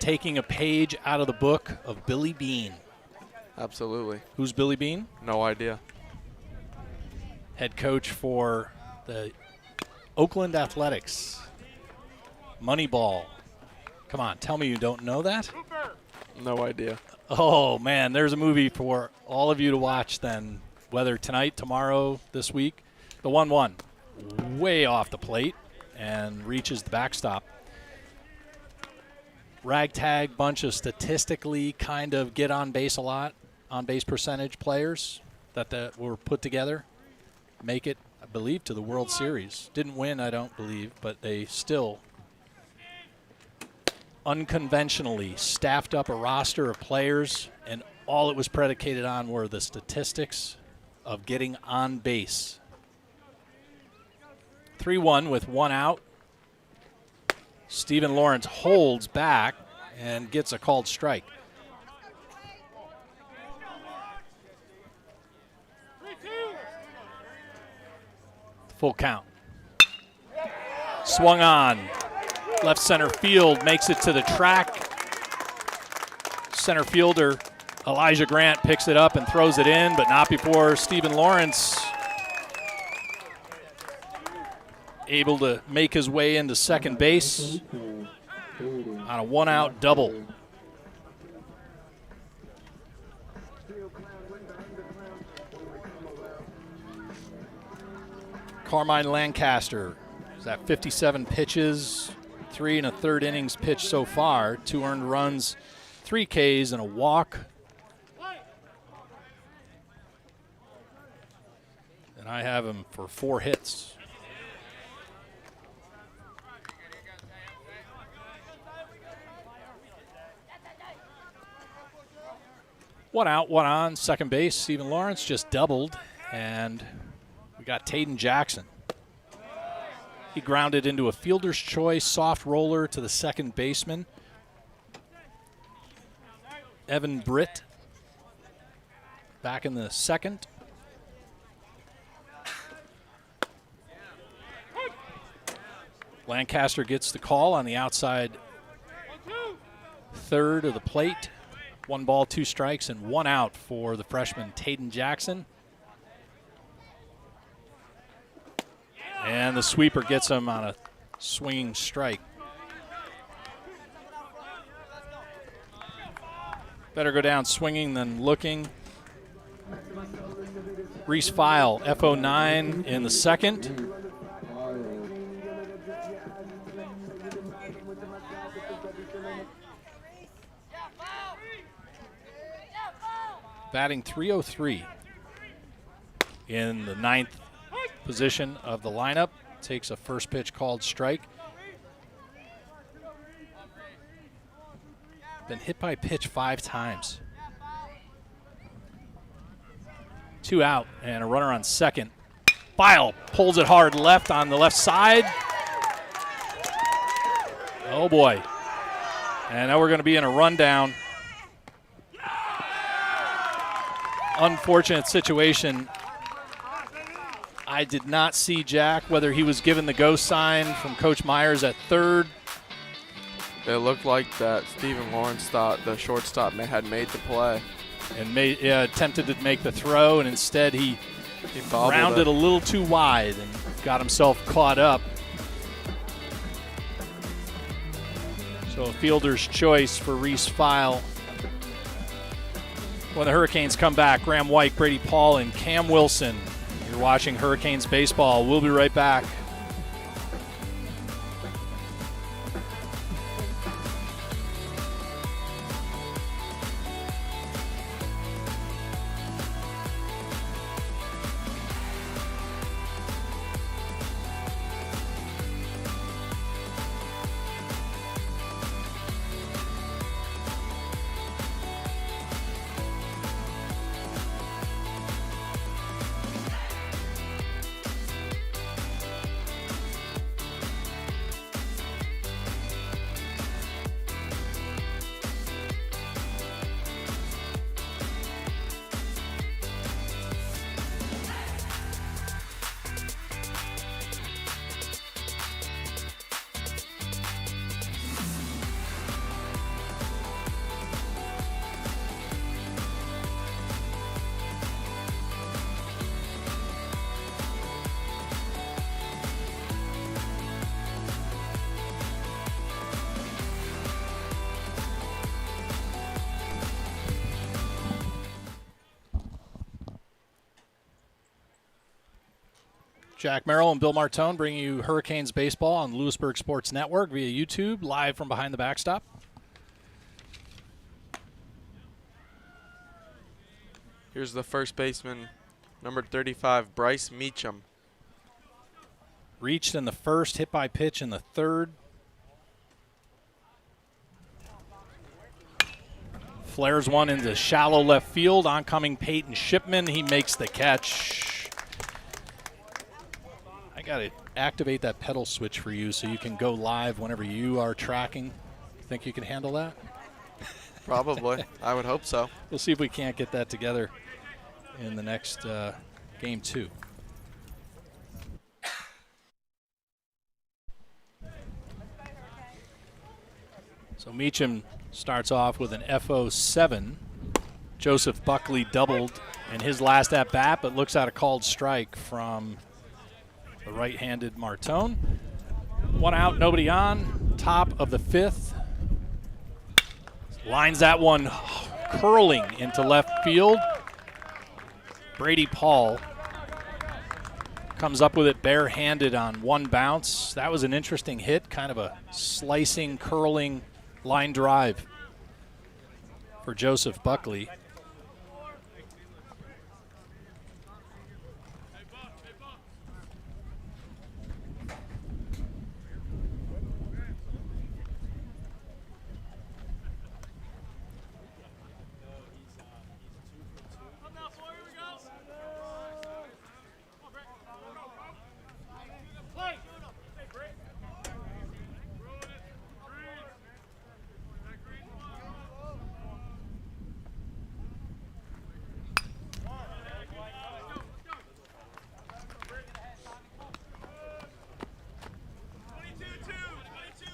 taking a page out of the book of Billy Bean. Absolutely. Who's Billy Bean? No idea. Head coach for the Oakland Athletics. Moneyball. Come on, tell me you don't know that? No idea. Oh, man, there's a movie for all of you to watch then, whether tonight, tomorrow, this week. The 1-1, way off the plate and reaches the backstop. Ragtag bunch of statistically kind of get on base a lot, on base percentage players that were put together. Make it, I believe, to the World Series. Didn't win, I don't believe, but they still unconventionally staffed up a roster of players, and all it was predicated on were the statistics of getting on base. 3-1 with 1 out. Stephen Lawrence holds back and gets a called strike. Full count. Swung on. Left center field, makes it to the track. Center fielder Elijah Grant picks it up and throws it in, but not before Stephen Lawrence able to make his way into second base on a 1-out double. Carmine Lancaster is at 57 pitches, 3 1/3 innings pitched so far, 2 earned runs, 3 Ks, and a walk. And I have him for 4 hits. One out, one on. Second base, Stephen Lawrence just doubled. And we got Taden Jackson. He grounded into a fielder's choice soft roller to the second baseman, Evan Britt, back in the second. Lancaster gets the call on the outside third of the plate. 1 ball, 2 strikes, and 1 out for the freshman Taden Jackson. And the sweeper gets him on a swinging strike. Better go down swinging than looking. Reese File, FO9 in the second. Batting .303 in the 9th position of the lineup. Takes a first pitch called strike. Been hit by pitch 5 times. 2 out and a runner on second. File pulls it hard left on the left side. Oh boy. And now we're going to be in a rundown. Unfortunate situation. I did not see Jack, whether he was given the go sign from Coach Myers at third. It looked like that Stephen Lawrence thought the shortstop had made the play. And attempted to make the throw, and instead he rounded a little too wide and got himself caught up. So a fielder's choice for Reese File. When the Hurricanes come back, Graham White, Brady Paul, and Cam Wilson. You're watching Hurricanes baseball. We'll be right back. Jack Merrill and Bill Martone bringing you Hurricanes baseball on Louisburg Sports Network via YouTube, live from behind the backstop. Here's the first baseman, number 35, Bryce Meacham. Reached in the first, hit by pitch in the third. Flares one into shallow left field. Oncoming Peyton Shipman. He makes the catch. I got to activate that pedal switch for you so you can go live whenever you are tracking. Think you can handle that? Probably. I would hope so. We'll see if we can't get that together in the next game 2. So Meacham starts off with an FO7. Joseph Buckley doubled in his last at-bat, but looks at a called strike from the right-handed Martone. 1 out, nobody on. Top of the 5th. Lines that one curling into left field. Brady Paul comes up with it barehanded on 1 bounce. That was an interesting hit, kind of a slicing, curling line drive for Joseph Buckley.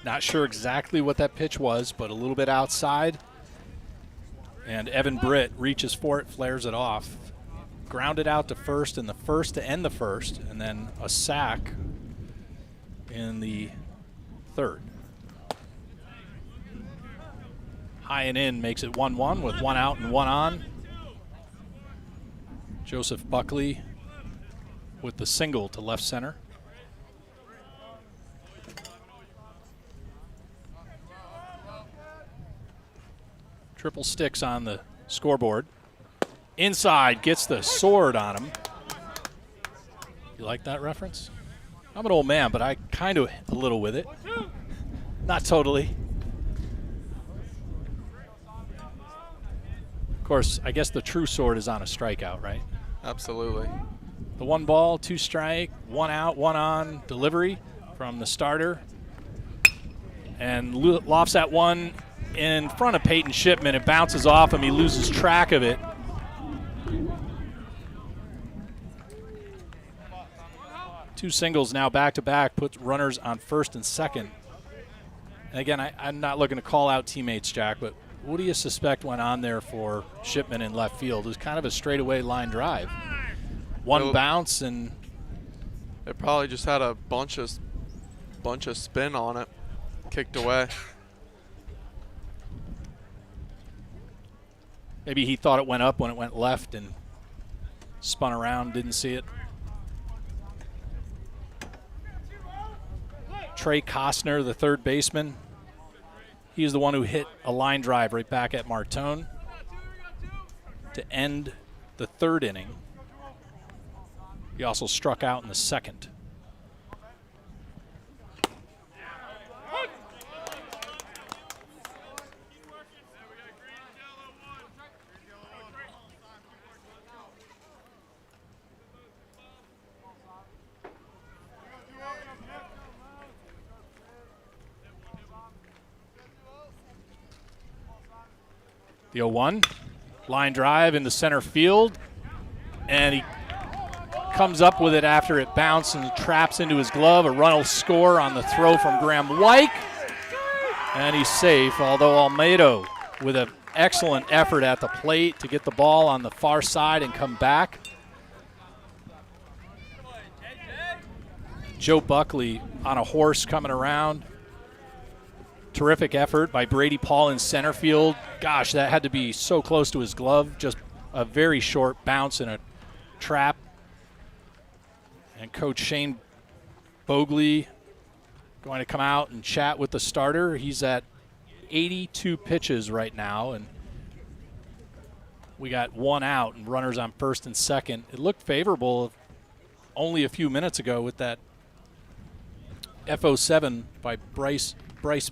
Not sure exactly what that pitch was, but a little bit outside. And Evan Britt reaches for it, flares it off. Grounded out to first in the first to end the first, and then a sack in the third. High and in makes it 1-1 with 1 out and 1 on. Joseph Buckley with the single to left center. Triple sticks on the scoreboard. Inside, gets the sword on him. You like that reference? I'm an old man, but I kind of a little with it. Not totally. Of course, I guess the true sword is on a strikeout, right? Absolutely. The 1 ball, 2 strike, 1 out, 1 on delivery from the starter. And lofts that one in front of Peyton Shipman. It bounces off him. He loses track of it. Two singles now back-to-back, puts runners on first and second. And again, I'm not looking to call out teammates, Jack, but what do you suspect went on there for Shipman in left field? It was kind of a straightaway line drive. One bounce, and it probably just had a bunch of spin on it, kicked away. Maybe he thought it went up when it went left and spun around, didn't see it. Trey Costner, the third baseman. He's the one who hit a line drive right back at Martone to end the third inning. He also struck out in the second. The 0-1, line drive into center field, and he comes up with it after it bounced and traps into his glove. A run will score on the throw from Graham White, and he's safe, although Almeida with an excellent effort at the plate to get the ball on the far side and come back. Joe Buckley on a horse coming around. Terrific effort by Brady Paul in center field. Gosh, that had to be so close to his glove. Just a very short bounce in a trap. And Coach Shane Bogley going to come out and chat with the starter. He's at 82 pitches right now, and we got 1 out and runners on first and second. It looked favorable only a few minutes ago with that FO7 by Bryce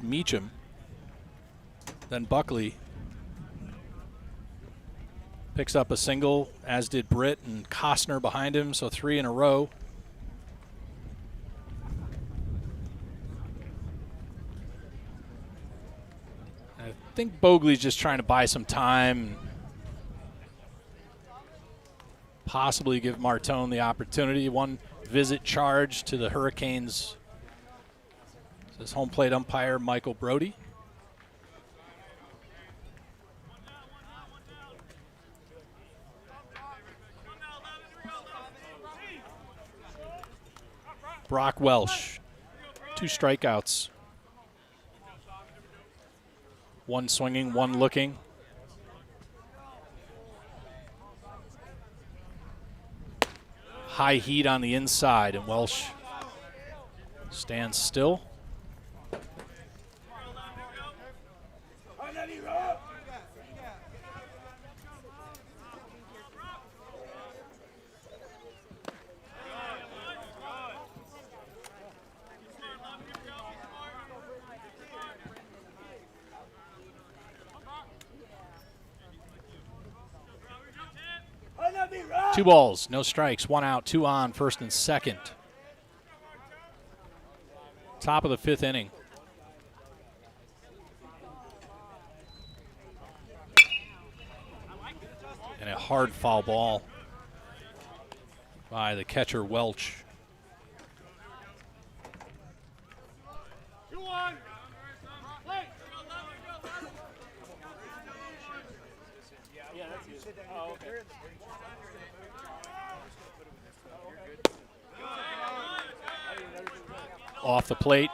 Meacham. Then Buckley picks up a single, as did Britt and Costner behind him, so 3 in a row. I think Bogley's just trying to buy some time, possibly give Martone the opportunity. 1 visit charge to the Hurricanes. This home plate umpire, Michael Brody. Brock Welsh, 2 strikeouts. 1 swinging, 1 looking. High heat on the inside, and Welsh stands still. Two balls, no strikes, 1 out, 2 on, first and second. Top of the 5th inning. And a hard foul ball by the catcher, Welch. off the plate.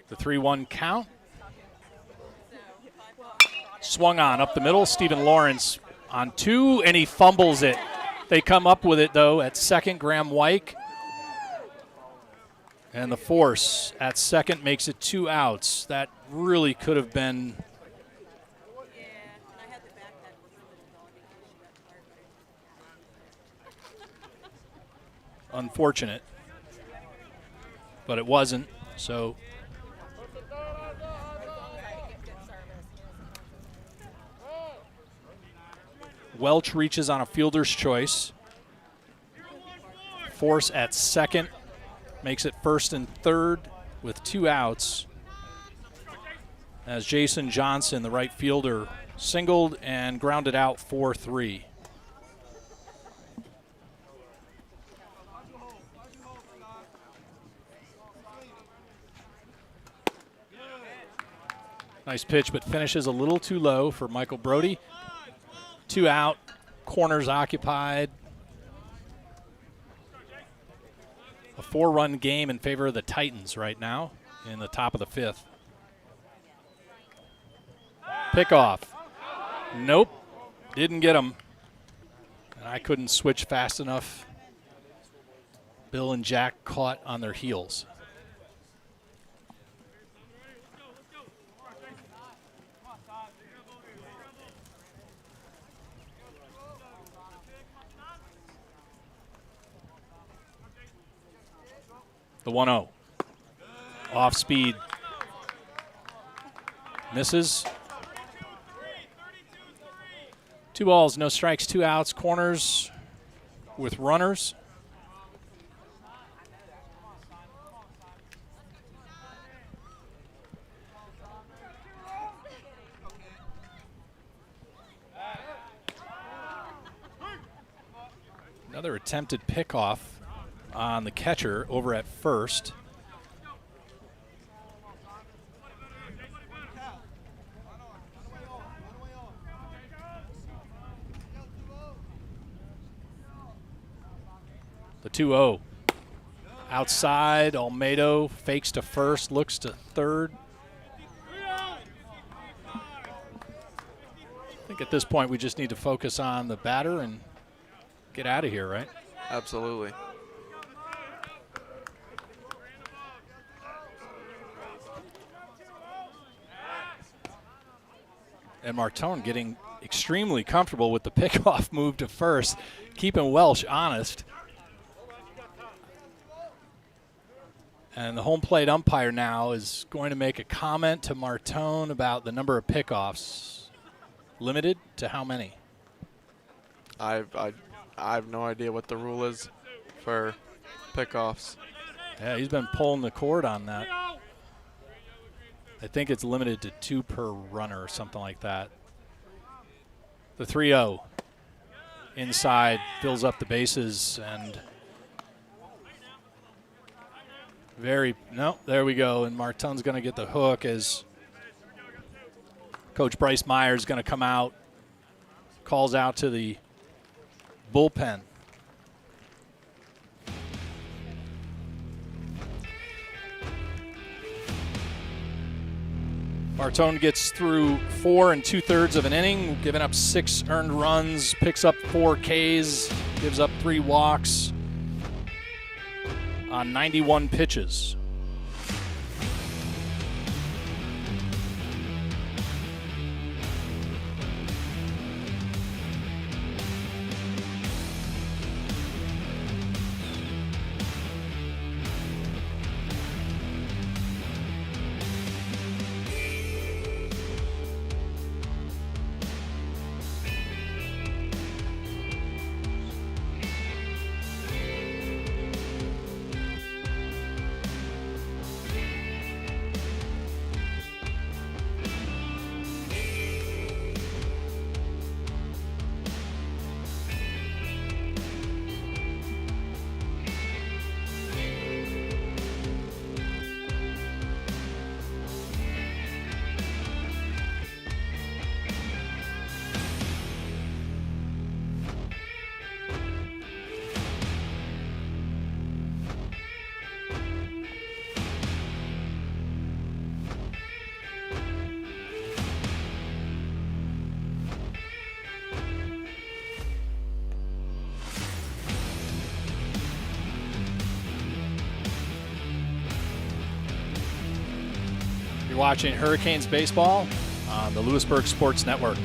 The 3-1 count. Swung on up the middle. Stephen Lawrence on 2, and he fumbles it. They come up with it, though, at second. Graham Wyke. And the force at second makes it 2 outs. That really could have been unfortunate, but it wasn't. So Welch reaches on a fielder's choice. Force at second makes it first and third with 2 outs as Jason Johnson, the right fielder, singled and grounded out 4-3. Nice pitch, but finishes a little too low for Michael Brody. 2 out, corners occupied. A 4-run game in favor of the Titans right now in the top of the 5th. Pickoff. Nope, didn't get him. And I couldn't switch fast enough. Bill and Jack caught on their heels. The 1-0. Off speed. Misses. 2 balls, no strikes, 2 outs. Corners with runners. Another attempted pickoff on the catcher over at first. The 2-0. Outside, Almedo fakes to first, looks to third. I think at this point we just need to focus on the batter and get out of here, right? Absolutely. And Martone getting extremely comfortable with the pickoff move to first, keeping Welsh honest. And the home plate umpire now is going to make a comment to Martone about the number of pickoffs. Limited to how many? I have no idea what the rule is for pickoffs. Yeah, he's been pulling the cord on that. I think it's limited to 2 per runner or something like that. The 3-0 inside fills up the bases and there we go. And Martone's going to get the hook as Coach Bryce Myers is going to come out, calls out to the bullpen. Martone gets through 4 2/3 of an inning, giving up 6 earned runs, picks up 4 Ks, gives up 3 walks on 91 pitches. watching Hurricanes baseball on the Louisburg Sports Network.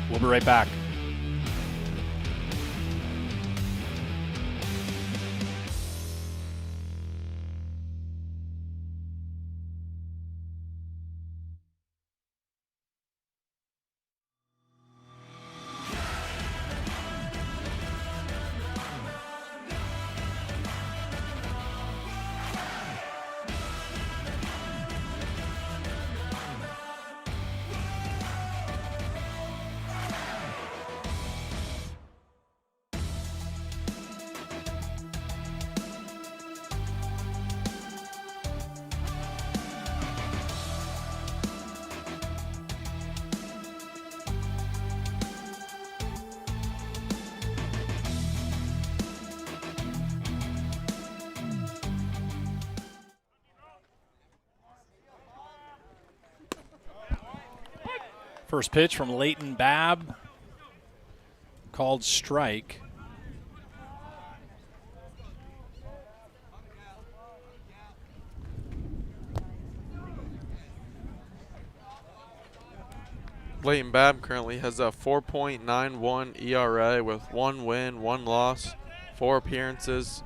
We'll be right back. First pitch from Leighton Babb, called strike. Leighton Babb currently has a 4.91 ERA with 1 win, 1 loss, 4 appearances,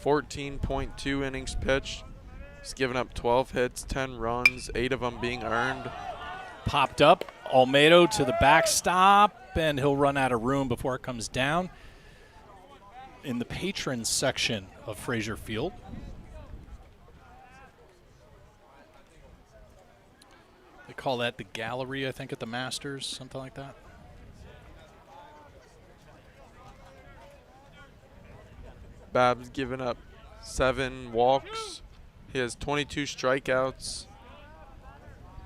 14.2 innings pitched. He's given up 12 hits, 10 runs, 8 of them being earned. Popped up, Almedo to the backstop, and he'll run out of room before it comes down in the patrons section of Frazier Field. They call that the gallery, I think, at the Masters, something like that. Babb's given up 7 walks. He has 22 strikeouts.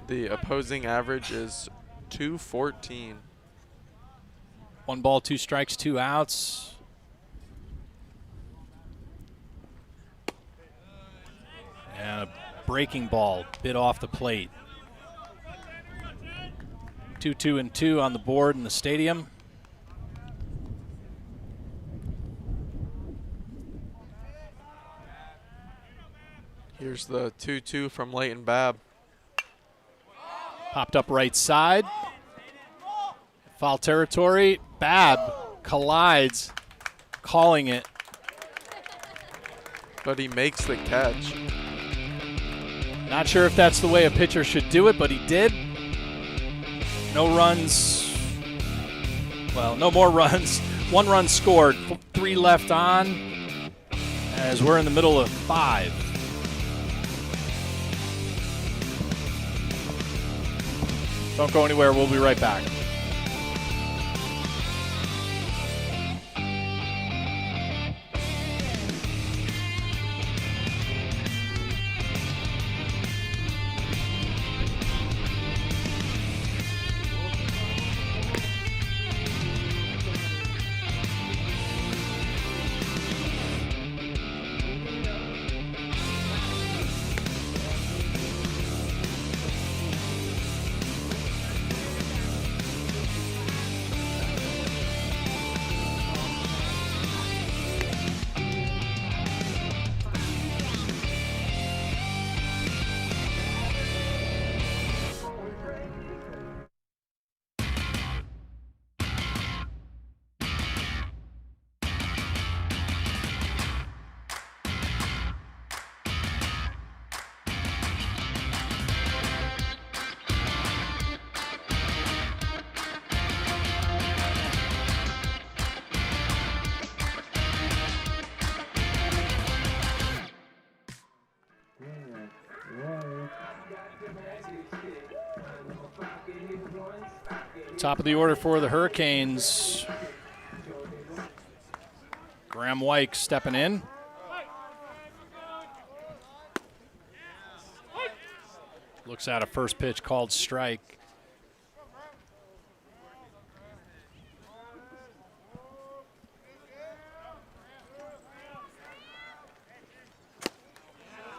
The opposing average is .214. 1 ball, 2 strikes, 2 outs. And a breaking ball bit off the plate. 2-2-2 on the board in the stadium. Here's the 2-2 from Leighton Babb. Popped up right side. Foul territory. Babb collides, calling it. But he makes the catch. Not sure if that's the way a pitcher should do it, but he did. No runs. Well, no more runs. 1 run scored. 3 left on as we're in the middle of 5. Don't go anywhere. We'll be right back. Top of the order for the Hurricanes. Graham White stepping in. Looks at a first pitch called strike.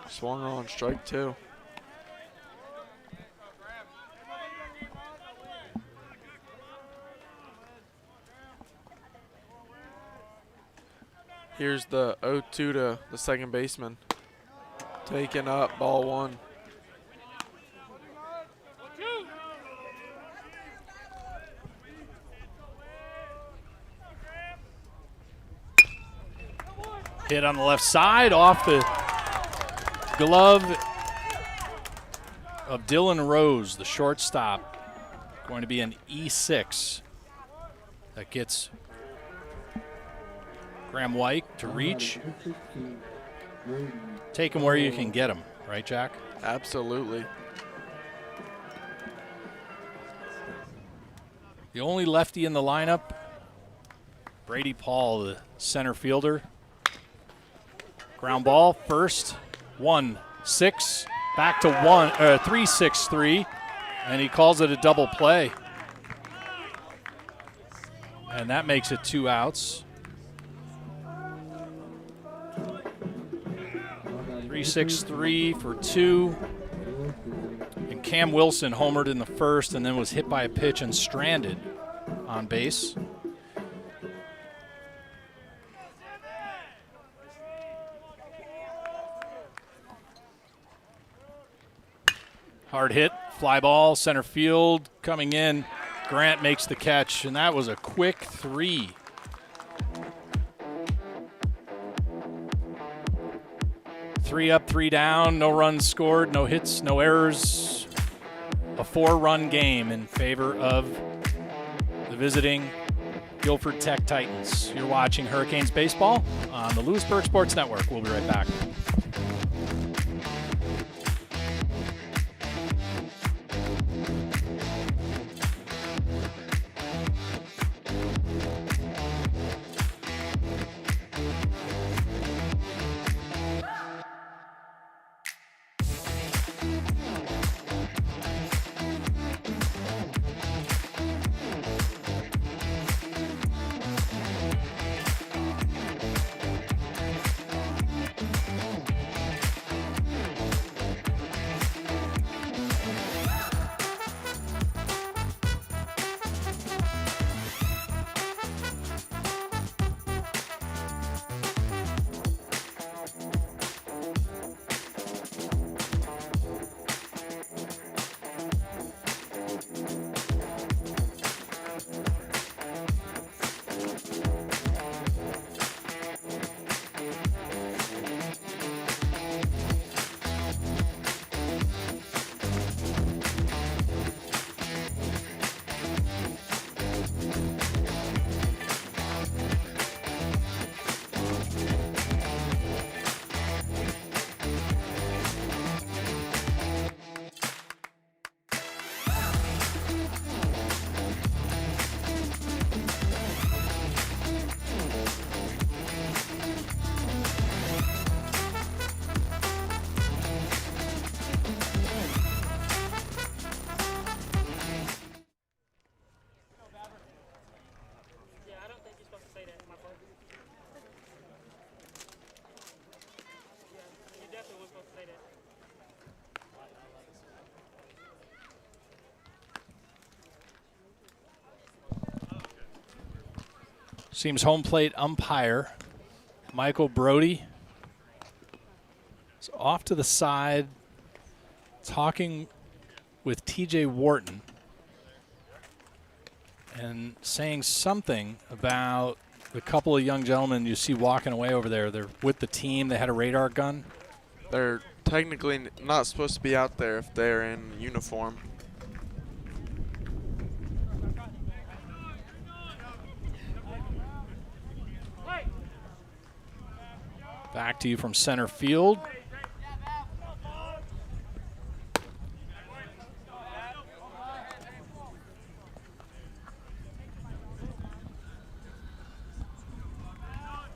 Swung on strike 2. Here's the 0-2 to the second baseman. Taken up, ball 1. Hit on the left side off the glove of Dylan Rose, the shortstop. Going to be an E6 that gets Graham White to reach. Take him where you can get him, right, Jack? Absolutely. The only lefty in the lineup, Brady Paul, the center fielder. Ground ball, first, 1-6, back to 3-6-3, and he calls it a double play. And that makes it 2 outs. 3-6-3 for 2. And Cam Wilson homered in the first and then was hit by a pitch and stranded on base. Hard hit, fly ball, center field, coming in. Grant makes the catch, and that was a quick 3. Three up, 3 down, no runs scored, no hits, no errors. A 4-run game in favor of the visiting Guilford Tech Titans. You're watching Hurricanes baseball on the Louisburg Sports Network. We'll be right back. Seems home plate umpire Michael Brody is off to the side talking with TJ Wharton and saying something about the couple of young gentlemen you see walking away over there. They're with the team. They had a radar gun. They're technically not supposed to be out there if they're in uniform. Back to you from center field.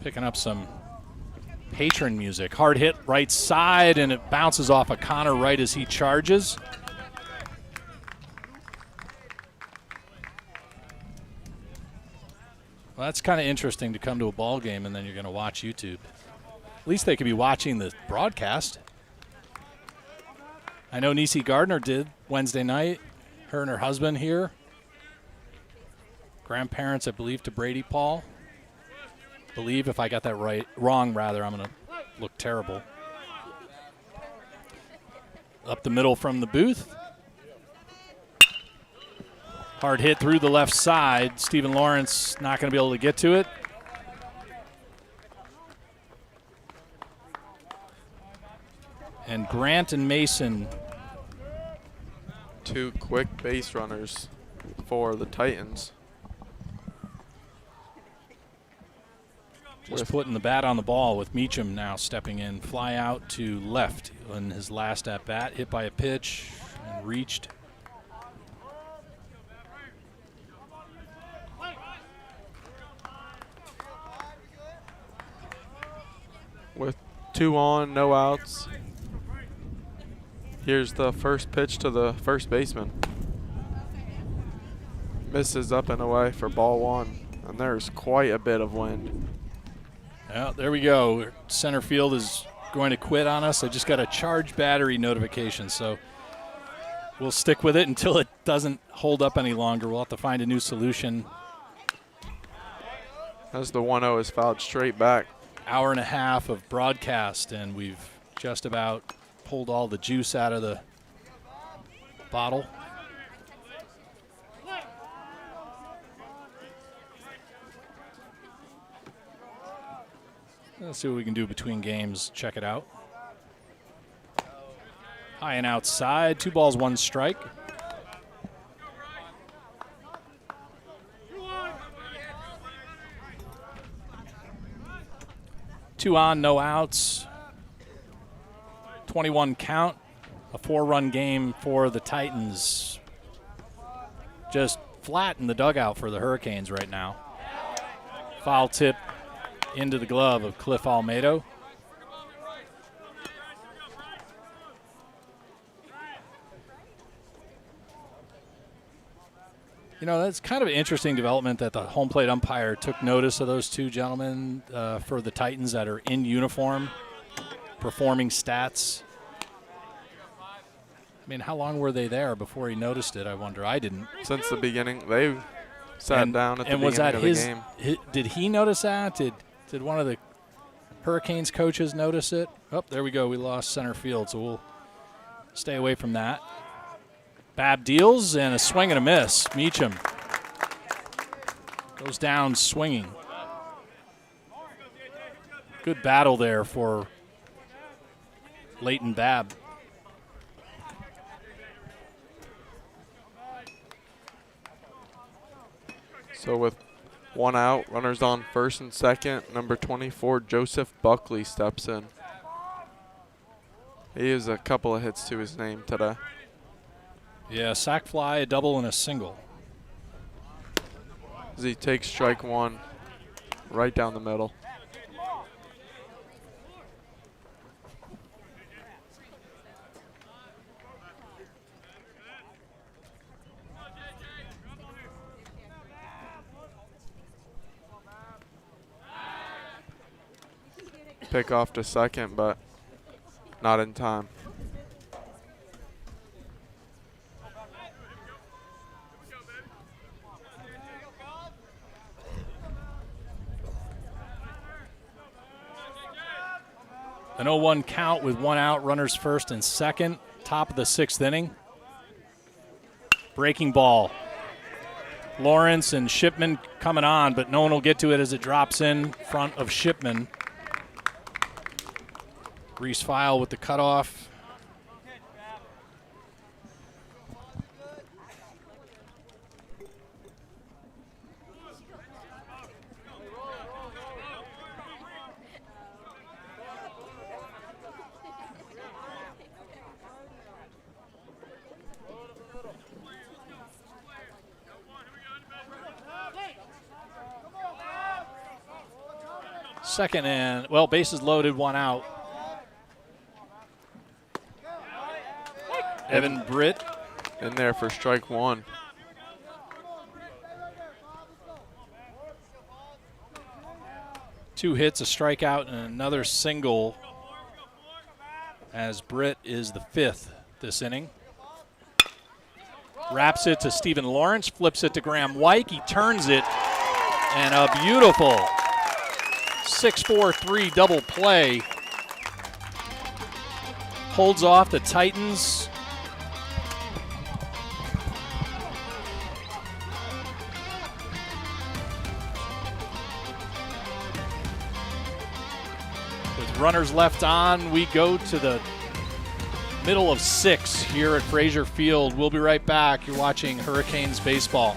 Picking up some patron music. Hard hit right side, and it bounces off of Connor Wright as he charges. Well, that's kind of interesting to come to a ball game and then you're going to watch YouTube. At least they could be watching the broadcast. I know Niecy Gardner did Wednesday night. Her and her husband here. Grandparents, I believe, to Brady Paul. Believe, if I got that wrong, rather, I'm going to look terrible. Up the middle from the booth. Hard hit through the left side. Stephen Lawrence not going to be able to get to it. And Grant and Mason. Two quick base runners for the Titans. Just putting the bat on the ball with Meacham now stepping in. Fly out to left in his last at-bat. Hit by a pitch and reached. With 2 on, no outs. Here's the first pitch to the first baseman. Misses up and away for ball 1. And there's quite a bit of wind. Yeah, there we go. Center field is going to quit on us. I just got a charged battery notification, so we'll stick with it until it doesn't hold up any longer. We'll have to find a new solution. As the 1-0 is fouled straight back. Hour and a half of broadcast, and we've just about pulled all the juice out of the bottle. Let's see what we can do between games. Check it out. High and outside. 2 balls, 1 strike. Two on, no outs. 21 count. A 4-run game for the Titans. Just flat in the dugout for the Hurricanes right now. Foul tip into the glove of Cliff Almedo. You know, that's kind of an interesting development that the home plate umpire took notice of those 2 gentlemen for the Titans that are in uniform, performing stats. I mean, how long were they there before he noticed it, I wonder? I didn't. Since the beginning. They sat down at the beginning of the game. Did he notice that? Did one of the Hurricanes coaches notice it? Oh, there we go. We lost center field, so we'll stay away from that. Babb deals, and a swing and a miss. Meacham goes down swinging. Good battle there for Leighton Babb. So with 1 out, runners on first and second, number 24, Joseph Buckley steps in. He has a couple of hits to his name today. Yeah, sac fly, a double, and a single. As he takes strike 1 right down the middle. Pick off to second, but not in time. An 0-1 count with 1 out, runners first and second, top of the 6th inning. Breaking ball. Lawrence and Shipman coming on, but no one will get to it as it drops in front of Shipman. Reese File with the cutoff. Second and, well, bases loaded, 1 out. Evan Britt in there for strike 1. Two hits, a strikeout, and another single as Britt is the 5th this inning. Wraps it to Stephen Lawrence, flips it to Graham Wyke. He turns it, and a beautiful 6-4-3 double play. Holds off the Titans. With runners left on, we go to the Middle of 6 here at Frazier Field. We'll be right back. You're watching Hurricanes baseball.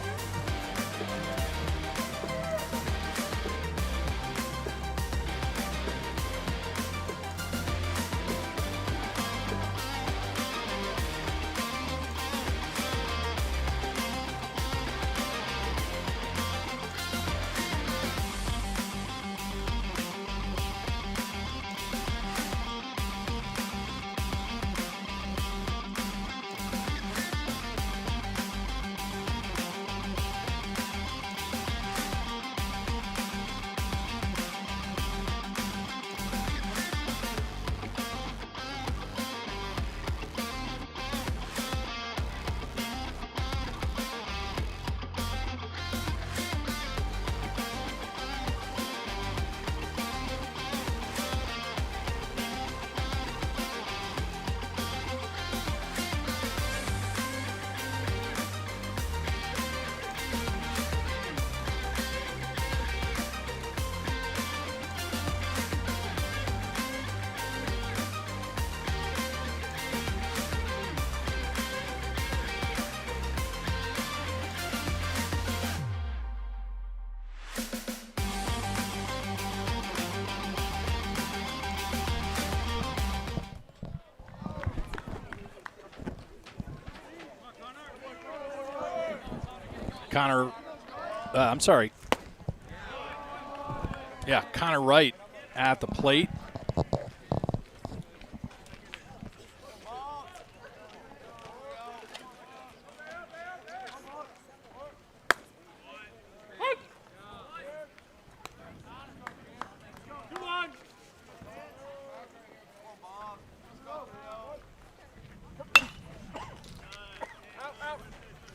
Connor Wright at the plate.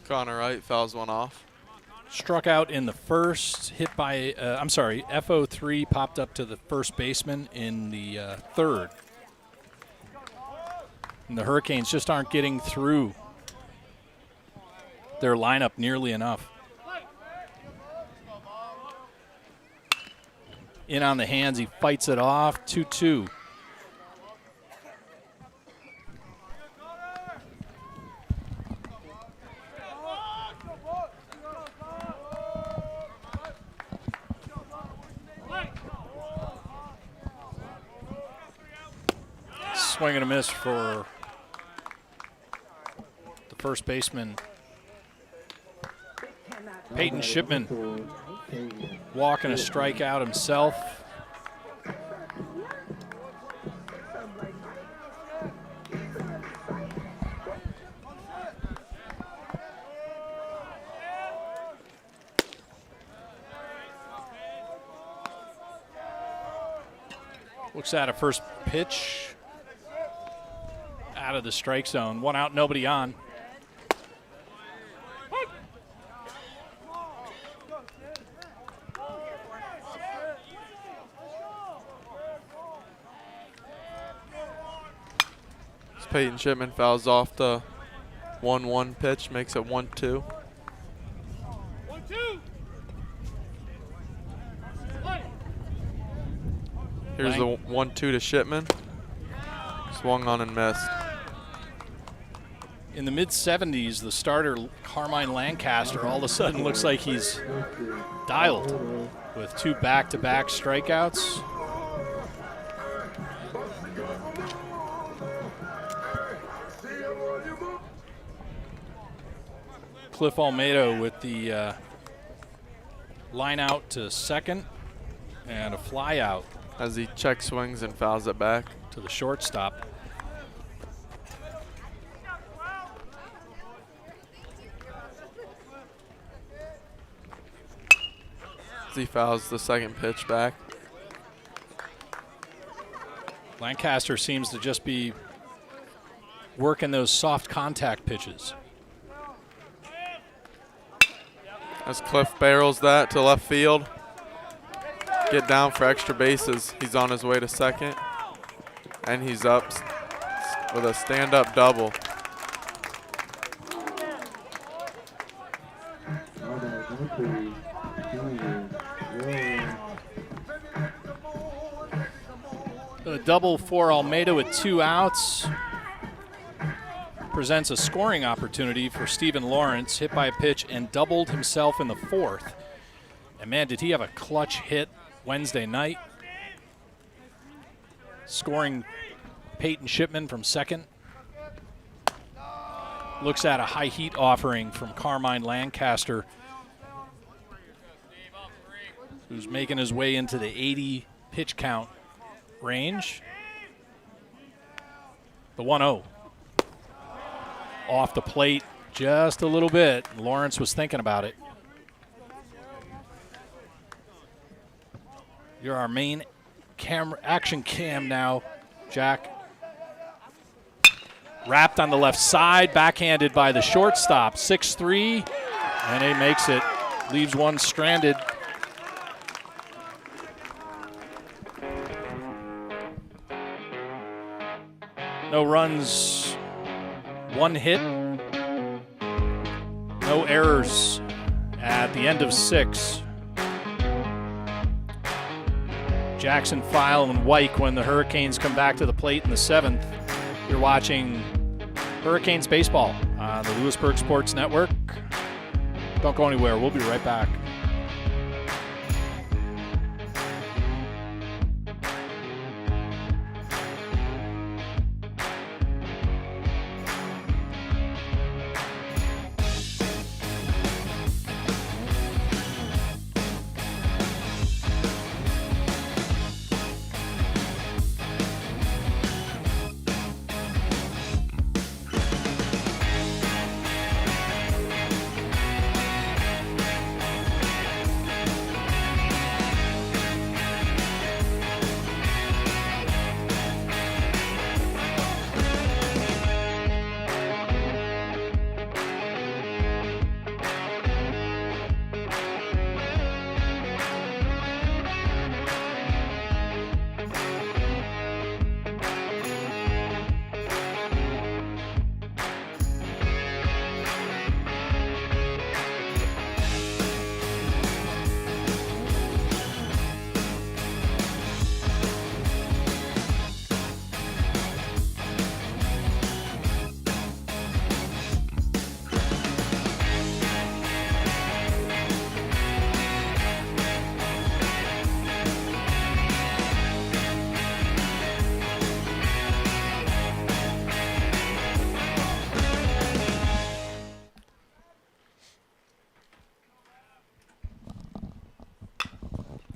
Connor Wright fouls one off. Struck out in the first, hit by, FO3 popped up to the first baseman in the third. And the Hurricanes just aren't getting through their lineup nearly enough. In on the hands, he fights it off, 2-2. Swing and a miss for the first baseman, Peyton Shipman, walking a strikeout himself. Looks at a first pitch. Out of the strike zone. 1 out, nobody on. Peyton Shipman fouls off the 1-1 pitch, makes it 1-2. Here's the 1-2 to Shipman. Swung on and missed. In the mid-70s, the starter, Carmine Lancaster, all of a sudden looks like he's dialed with 2 back-to-back strikeouts. Cliff Almeida with the line out to second and a fly out. As he check swings and fouls it back to the shortstop. As he fouls the second pitch back. Lancaster seems to just be working those soft contact pitches. As Cliff barrels that to left field. Get down for extra bases. He's on his way to second. And he's up with a stand-up double. A double for Almeida with 2 outs. presents a scoring opportunity for Stephen Lawrence, hit by a pitch and doubled himself in the fourth. And man, did he have a clutch hit Wednesday night, scoring Peyton Shipman from second. Looks at a high heat offering from Carmine Lancaster, who's making his way into the 80 pitch count range. The 1-0. Off the plate just a little bit. Lawrence was thinking about it. You're our main action cam now, Jack. Wrapped on the left side, backhanded by the shortstop. 6-3, and he makes it. Leaves one stranded. No runs, one hit, no errors at the end of 6. Jackson, File, and Wyke when the Hurricanes come back to the plate in the 7th. You're watching Hurricanes baseball on the Louisburg Sports Network. Don't go anywhere. We'll be right back.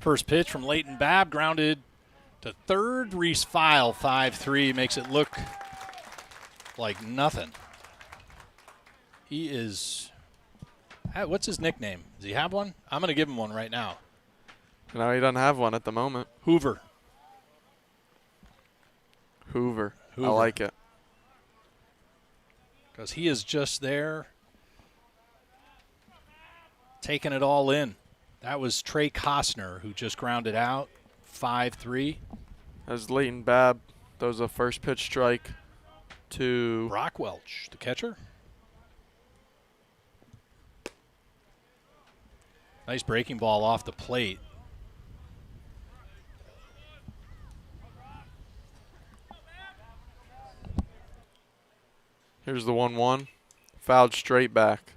First pitch from Leighton Babb, grounded to third. Reese File, 5-3, makes it look like nothing. He is, what's his nickname? Does he have one? I'm going to give him one right now. No, he doesn't have one at the moment. Hoover. Hoover. I like it. Because he is just there, taking it all in. That was Trey Costner, who just grounded out, 5-3. That was Leighton Babb. That was a first pitch strike to Brock Welch, the catcher. Nice breaking ball off the plate. Here's the 1-1. Fouled straight back.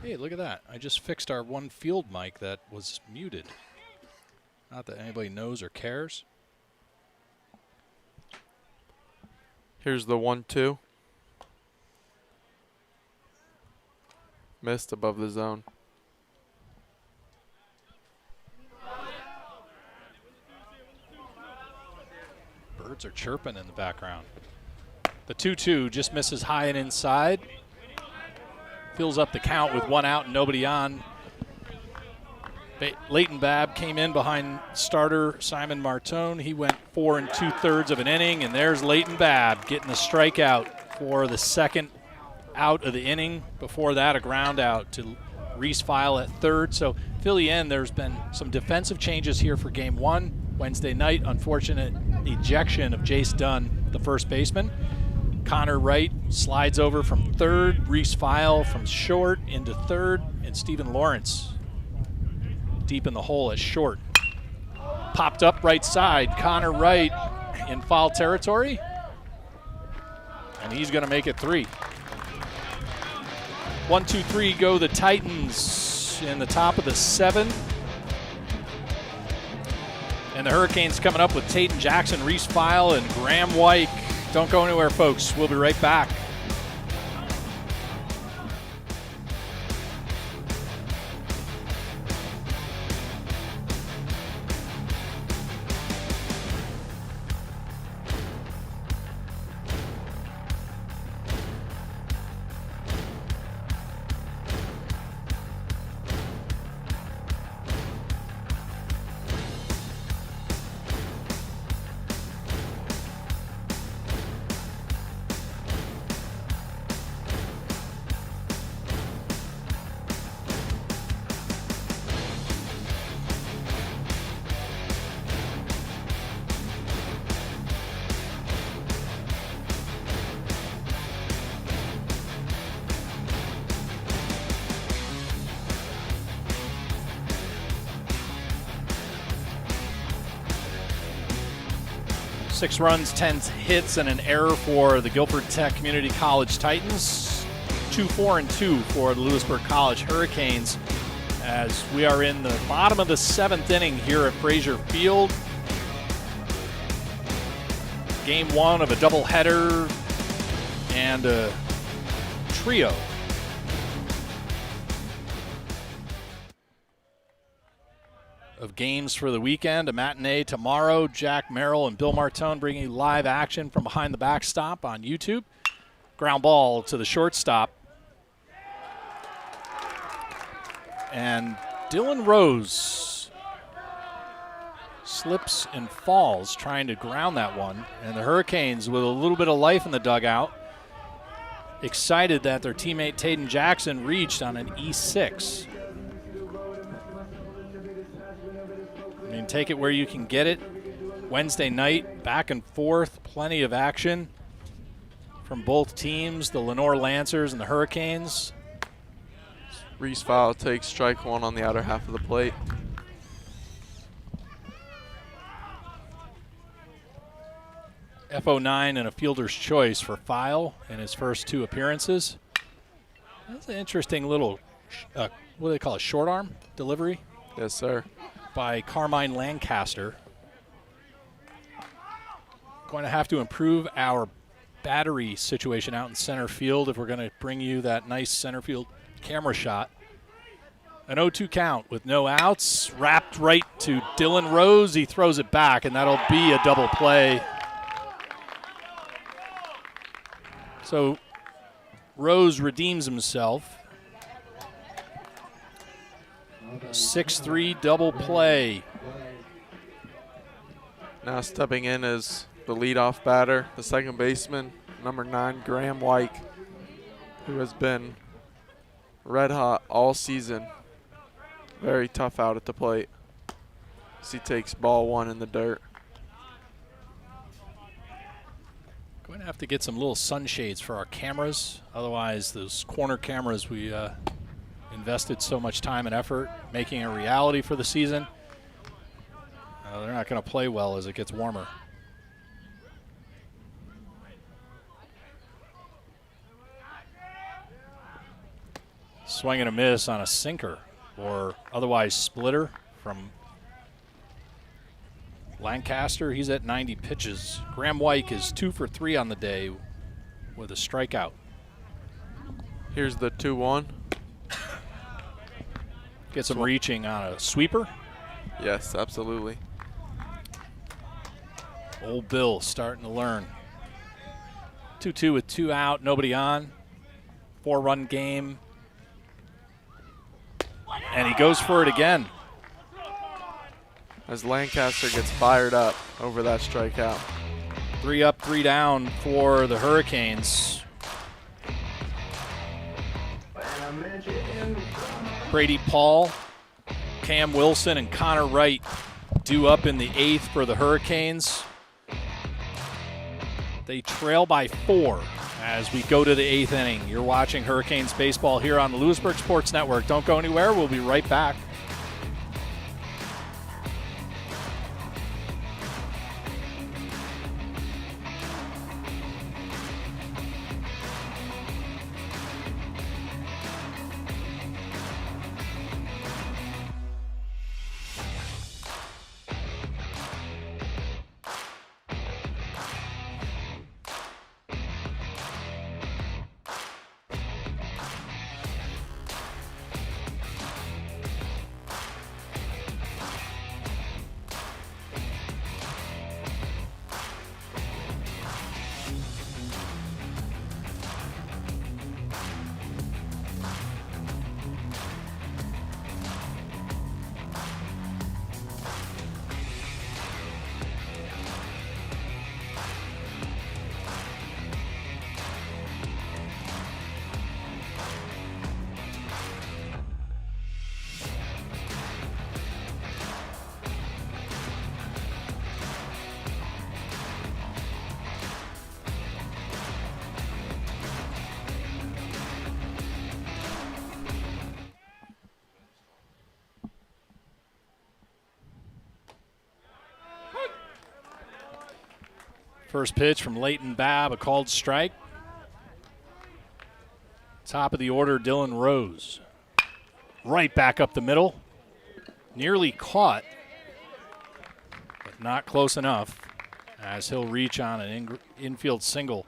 Hey, look at that. I just fixed our one field mic that was muted. Not that anybody knows or cares. Here's the 1-2. Missed above the zone. Birds are chirping in the background. The 2-2 just misses high and inside. Fills up the count with one out and nobody on. Leighton Babb came in behind starter Simon Martone. He went 4 2/3 of an inning, and there's Leighton Babb getting a strikeout for the second out of the inning. Before that, a ground out to Reese File at third. So fill the end, there's been some defensive changes here for game 1. Wednesday night, unfortunate ejection of Jace Dunn, the first baseman. Connor Wright slides over from third. Reese File from short into third. And Stephen Lawrence deep in the hole at short. popped up right side. Connor Wright in foul territory. And he's going to make it 3. 1, 2, 3 go the Titans in the top of the 7. And the Hurricanes coming up with Tatum Jackson, Reese File, and Graham White. Don't go anywhere, folks. We'll be right back. Six runs, 10 hits, and an error for the Guilford Tech Community College Titans. 2-4-2 for the Louisburg College Hurricanes as we are in the bottom of the 7th inning here at Frazier Field. Game 1 of a doubleheader and a trio. Of games for the weekend, a matinee tomorrow. Jack Merrill and Bill Martone bringing you live action from behind the backstop on YouTube. Ground ball to the shortstop. And Dylan Rose slips and falls trying to ground that one. And the Hurricanes, with a little bit of life in the dugout, excited that their teammate Tatum Jackson reached on an E6. I mean, take it where you can get it. Wednesday night, back and forth, plenty of action from both teams, the Lenore Lancers and the Hurricanes. Reese File takes strike 1 on the outer half of the plate. FO9 and a fielder's choice for File in his first 2 appearances. That's an interesting little, what do they call it, short arm delivery? Yes, sir. By Carmine Lancaster. Going to have to improve our battery situation out in center field if we're going to bring you that nice center field camera shot. An 0-2 count with no outs. Wrapped right to Dylan Rose. He throws it back, and that'll be a double play. So Rose redeems himself. 6-3 double play. Now stepping in is the leadoff batter, the second baseman, number 9, Graham White, who has been red hot all season. Very tough out at the plate as he takes ball 1 in the dirt. Going to have to get some little sunshades for our cameras. Otherwise, those corner cameras we invested so much time and effort making a reality for the season, they're not going to play well as it gets warmer. Swing and a miss on a sinker or otherwise splitter from Lancaster. He's at 90 pitches. Graham White is 2 for 3 on the day with a strikeout. Here's the 2-1. Get some reaching on a sweeper. Yes, absolutely. Old Bill starting to learn. 2-2 with 2 out, nobody on. 4-run game. And he goes for it again. As Lancaster gets fired up over that strikeout. 3 up, 3 down for the Hurricanes. Brady Paul, Cam Wilson, and Connor Wright due up in the 8th for the Hurricanes. They trail by 4 as we go to the 8th inning. You're watching Hurricanes baseball here on the Louisburg Sports Network. Don't go anywhere. We'll be right back. First pitch from Leighton Babb, a called strike. Top of the order, Dylan Rose. Right back up the middle. Nearly caught, but not close enough, as he'll reach on an infield single.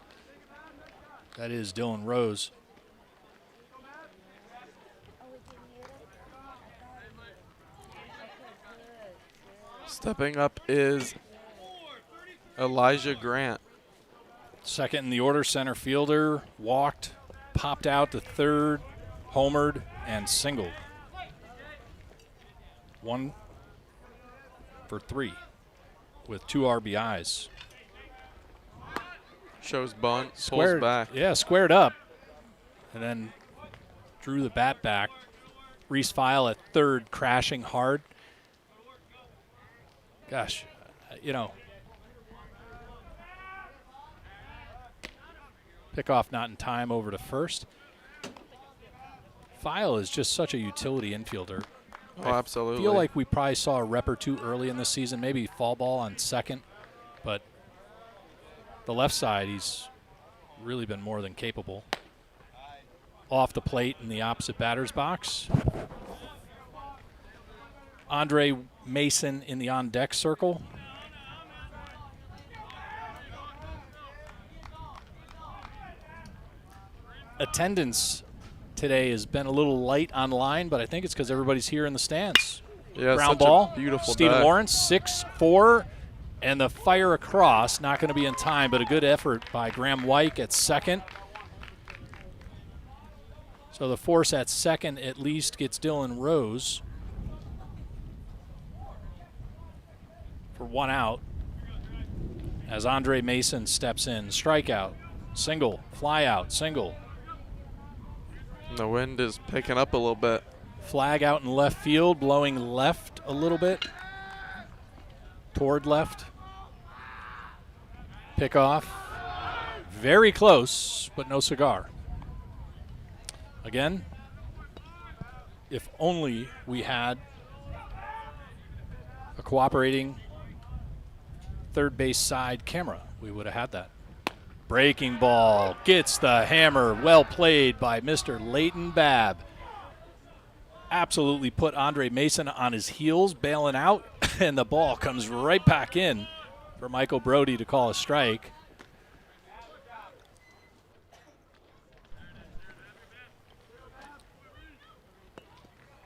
That is Dylan Rose. Stepping up is Elijah Grant. Second in the order, center fielder, walked, popped out to third, homered, and singled. 1 for 3 with 2 RBIs. Shows bunt, Squared, pulls back. Yeah, squared up, and then drew the bat back. Reese File at third, crashing hard. Gosh, you know, pickoff not in time over to first. File is just such a utility infielder. Oh, absolutely. I feel like we probably saw a rep or two early in the season, maybe fall ball on second, but the left side, he's really been more than capable. Off the plate in the opposite batter's box. Andre Mason in the on-deck circle. Attendance today has been a little light online, but I think it's because everybody's here in the stands. Yeah, ground such ball. a beautiful Stephen day. Lawrence, 6-4, and the fire across. Not going to be in time, but a good effort by Graham Wyke at second. So the force at second at least gets Dylan Rose for 1 out as Andre Mason steps in. Strikeout, single, fly out, single. And the wind is picking up a little bit. Flag out in left field, blowing left a little bit. Toward left. Pickoff. Very close, but no cigar. Again, if only we had a cooperating third base side camera, we would have had that. Breaking ball, gets the hammer, well played by Mr. Leighton Babb. Absolutely put Andre Mason on his heels, bailing out, and the ball comes right back in for Michael Brody to call a strike.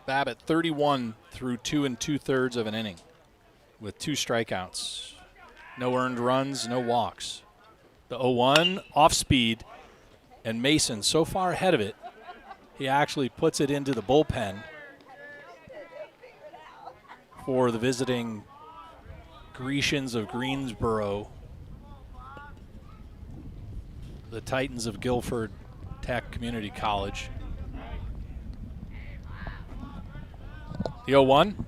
Babb at 31 through 2 2/3 of an inning with 2 strikeouts. No earned runs, no walks. The 0-1 off speed, and Mason so far ahead of it, he actually puts it into the bullpen for the visiting Grecians of Greensboro, the Titans of Guilford Tech Community College. The 0-1,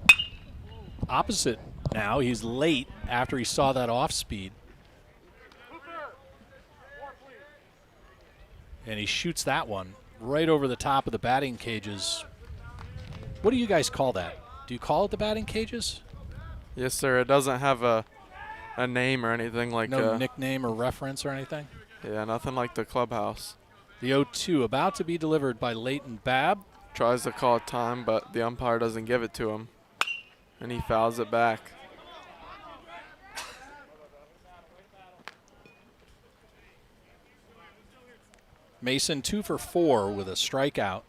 opposite now. He's late after he saw that off speed. And he shoots that one right over the top of the batting cages. What do you guys call that? Do you call it the batting cages? Yes, sir. It doesn't have a name or anything like No nickname or reference or anything? Yeah, nothing like the clubhouse. The 0-2 about to be delivered by Leighton Babb. Tries to call time, but the umpire doesn't give it to him, and he fouls it back. Mason 2 for 4 with a strikeout.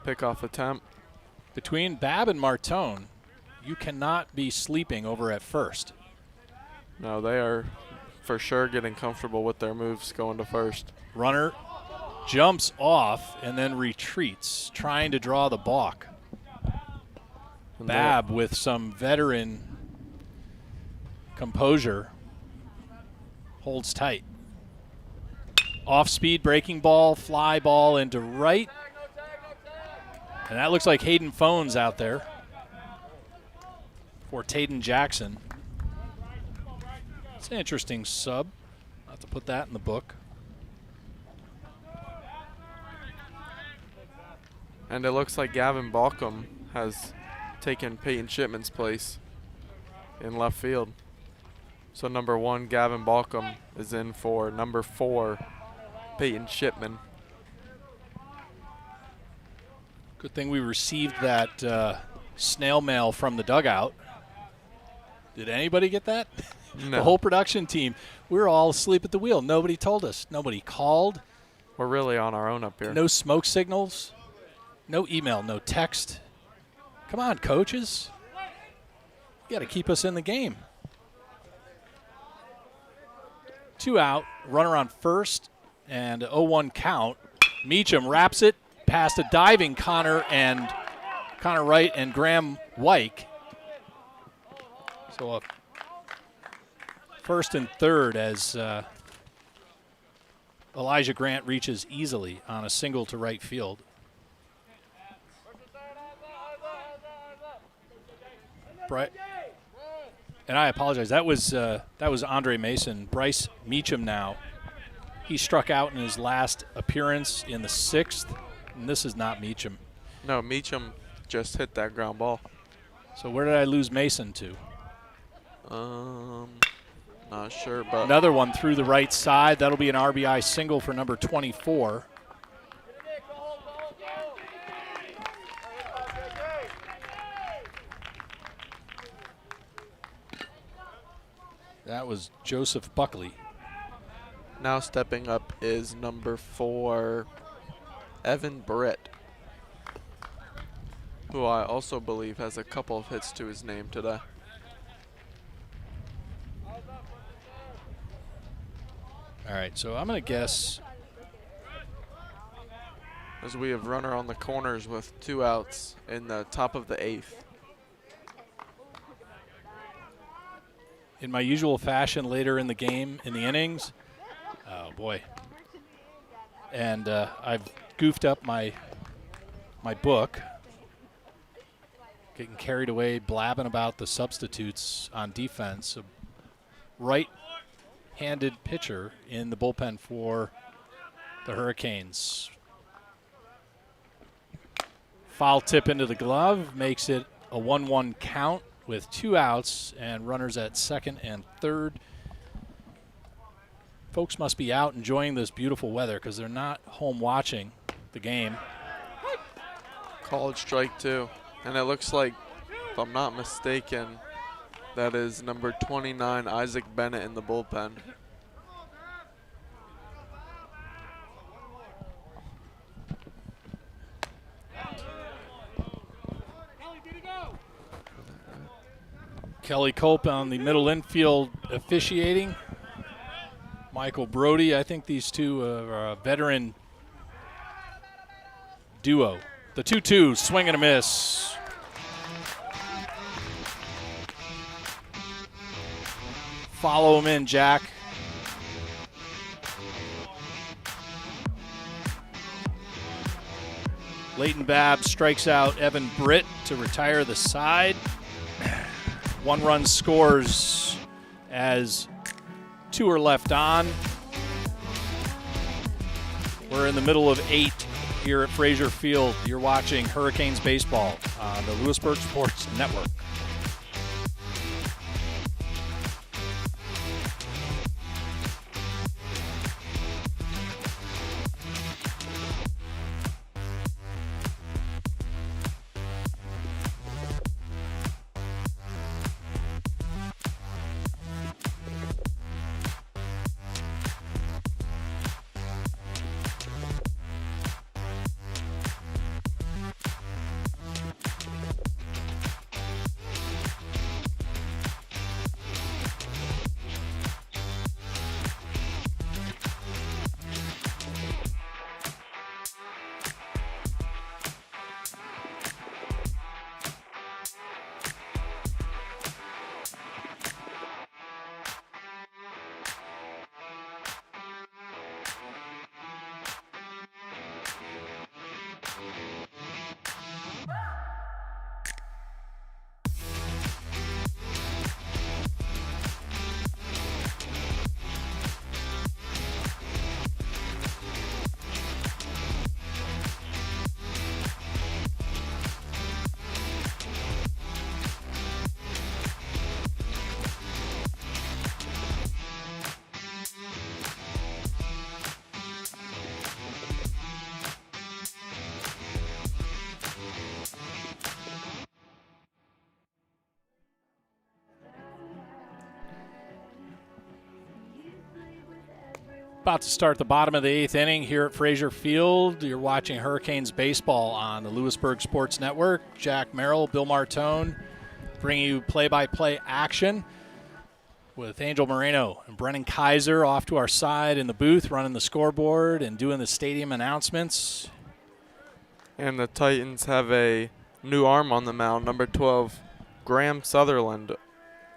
Pickoff attempt. Between Babb and Martone, you cannot be sleeping over at first. No, they are for sure getting comfortable with their moves going to first. Runner jumps off and then retreats, trying to draw the balk. And Babb with some veteran composure holds tight. Off-speed breaking ball, fly ball into right. And that looks like Hayden Phones out there for Taden Jackson. It's an interesting sub. I'll have to put that in the book. And it looks like Gavin Balcom has taken Peyton Shipman's place in left field. So number 1, Gavin Balcom, is in for number 4, Peyton Shipman. Good thing we received that snail mail from the dugout. Did anybody get that? No. The whole production team. We were all asleep at the wheel. Nobody told us. Nobody called. We're really on our own up here. No smoke signals. No email. No text. Come on, coaches. You got to keep us in the game. 2 out. Runner on first. And 0-1 count. Meacham wraps it past a diving Connor Wright and Graham Wyke. So a first and third as Elijah Grant reaches easily on a single to right field. And I apologize. That was Andre Mason. Bryce Meacham now. He struck out in his last appearance in the 6th, and this is not Meacham. No, Meacham just hit that ground ball. So where did I lose Mason to? Not sure, but Another one through the right side. That'll be an RBI single for number 24. That was Joseph Buckley. now stepping up is number 4, Evan Britt, who I also believe has a couple of hits to his name today. All right, so I'm going to guess. As we have runner on the corners with 2 outs in the top of the 8th. In my usual fashion, later in the game, in the innings, oh boy, and I've goofed up my book, getting carried away blabbing about the substitutes on defense. A right-handed pitcher in the bullpen for the Hurricanes. Foul tip into the glove makes it a 1-1 count with 2 outs and runners at second and third. Folks must be out enjoying this beautiful weather because they're not home watching the game. Called strike 2. And it looks like, if I'm not mistaken, that is number 29, Isaac Bennett, in the bullpen. Kelly Cope on the middle infield officiating. Michael Brody, I think these two are a veteran duo. The 2-2, swing and a miss. Follow him in, Jack. Leighton Babb strikes out Evan Britt to retire the side. 1 run scores as 2 are left on. We're in the middle of 8 here at Frazier Field. You're watching Hurricanes baseball on the Louisburg Sports Network. About to start the bottom of the 8th inning here at Frazier Field. You're watching Hurricanes baseball on the Louisburg Sports Network. Jack Merrill, Bill Martone bringing you play-by-play action with Angel Moreno and Brennan Kaiser off to our side in the booth, running the scoreboard and doing the stadium announcements. And the Titans have a new arm on the mound, number 12, Graham Sutherland,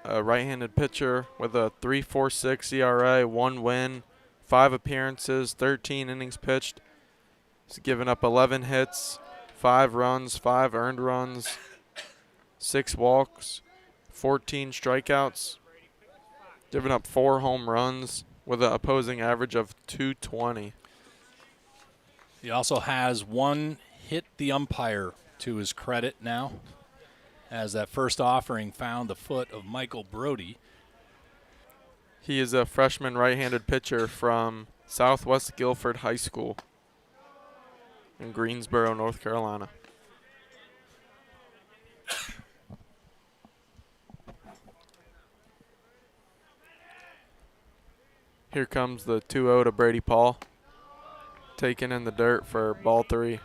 a right-handed pitcher with a 3.46 ERA, 1 win, 5 appearances, 13 innings pitched. He's given up 11 hits, 5 runs, 5 earned runs, 6 walks, 14 strikeouts, given up 4 home runs with an opposing average of .220. He also has 1 hit the umpire to his credit now, as that first offering found the foot of Michael Brody. He is a freshman right-handed pitcher from Southwest Guilford High School in Greensboro, North Carolina. Here comes the 2-0 to Brady Paul, taken in the dirt for ball 3.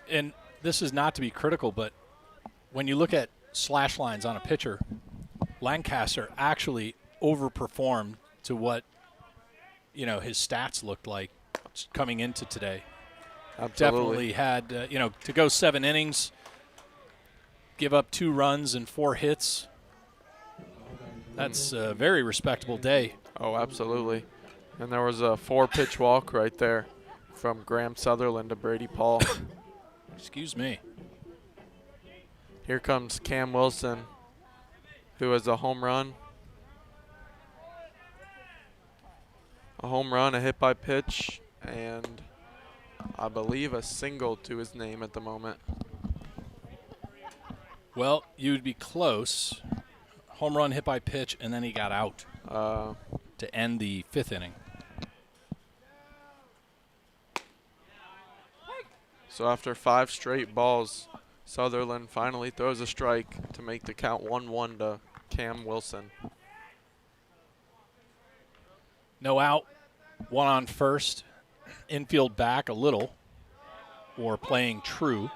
And this is not to be critical, but when you look at slash lines on a pitcher, Lancaster actually overperformed to what, his stats looked like coming into today. Absolutely. Definitely had, to go 7 innings, give up 2 runs and 4 hits. That's a very respectable day. Oh, absolutely. And there was a 4-pitch walk right there from Graham Sutherland to Brady Paul. Excuse me. Here comes Cam Wilson, who has a home run. A home run, a hit by pitch, and I believe a single to his name at the moment. Well, you'd be close. Home run, hit by pitch, and then he got out to end the 5th inning. So after 5 straight balls, Sutherland finally throws a strike to make the count 1-1 to Cam Wilson. No out, 1 on first. Infield back a little, or playing true.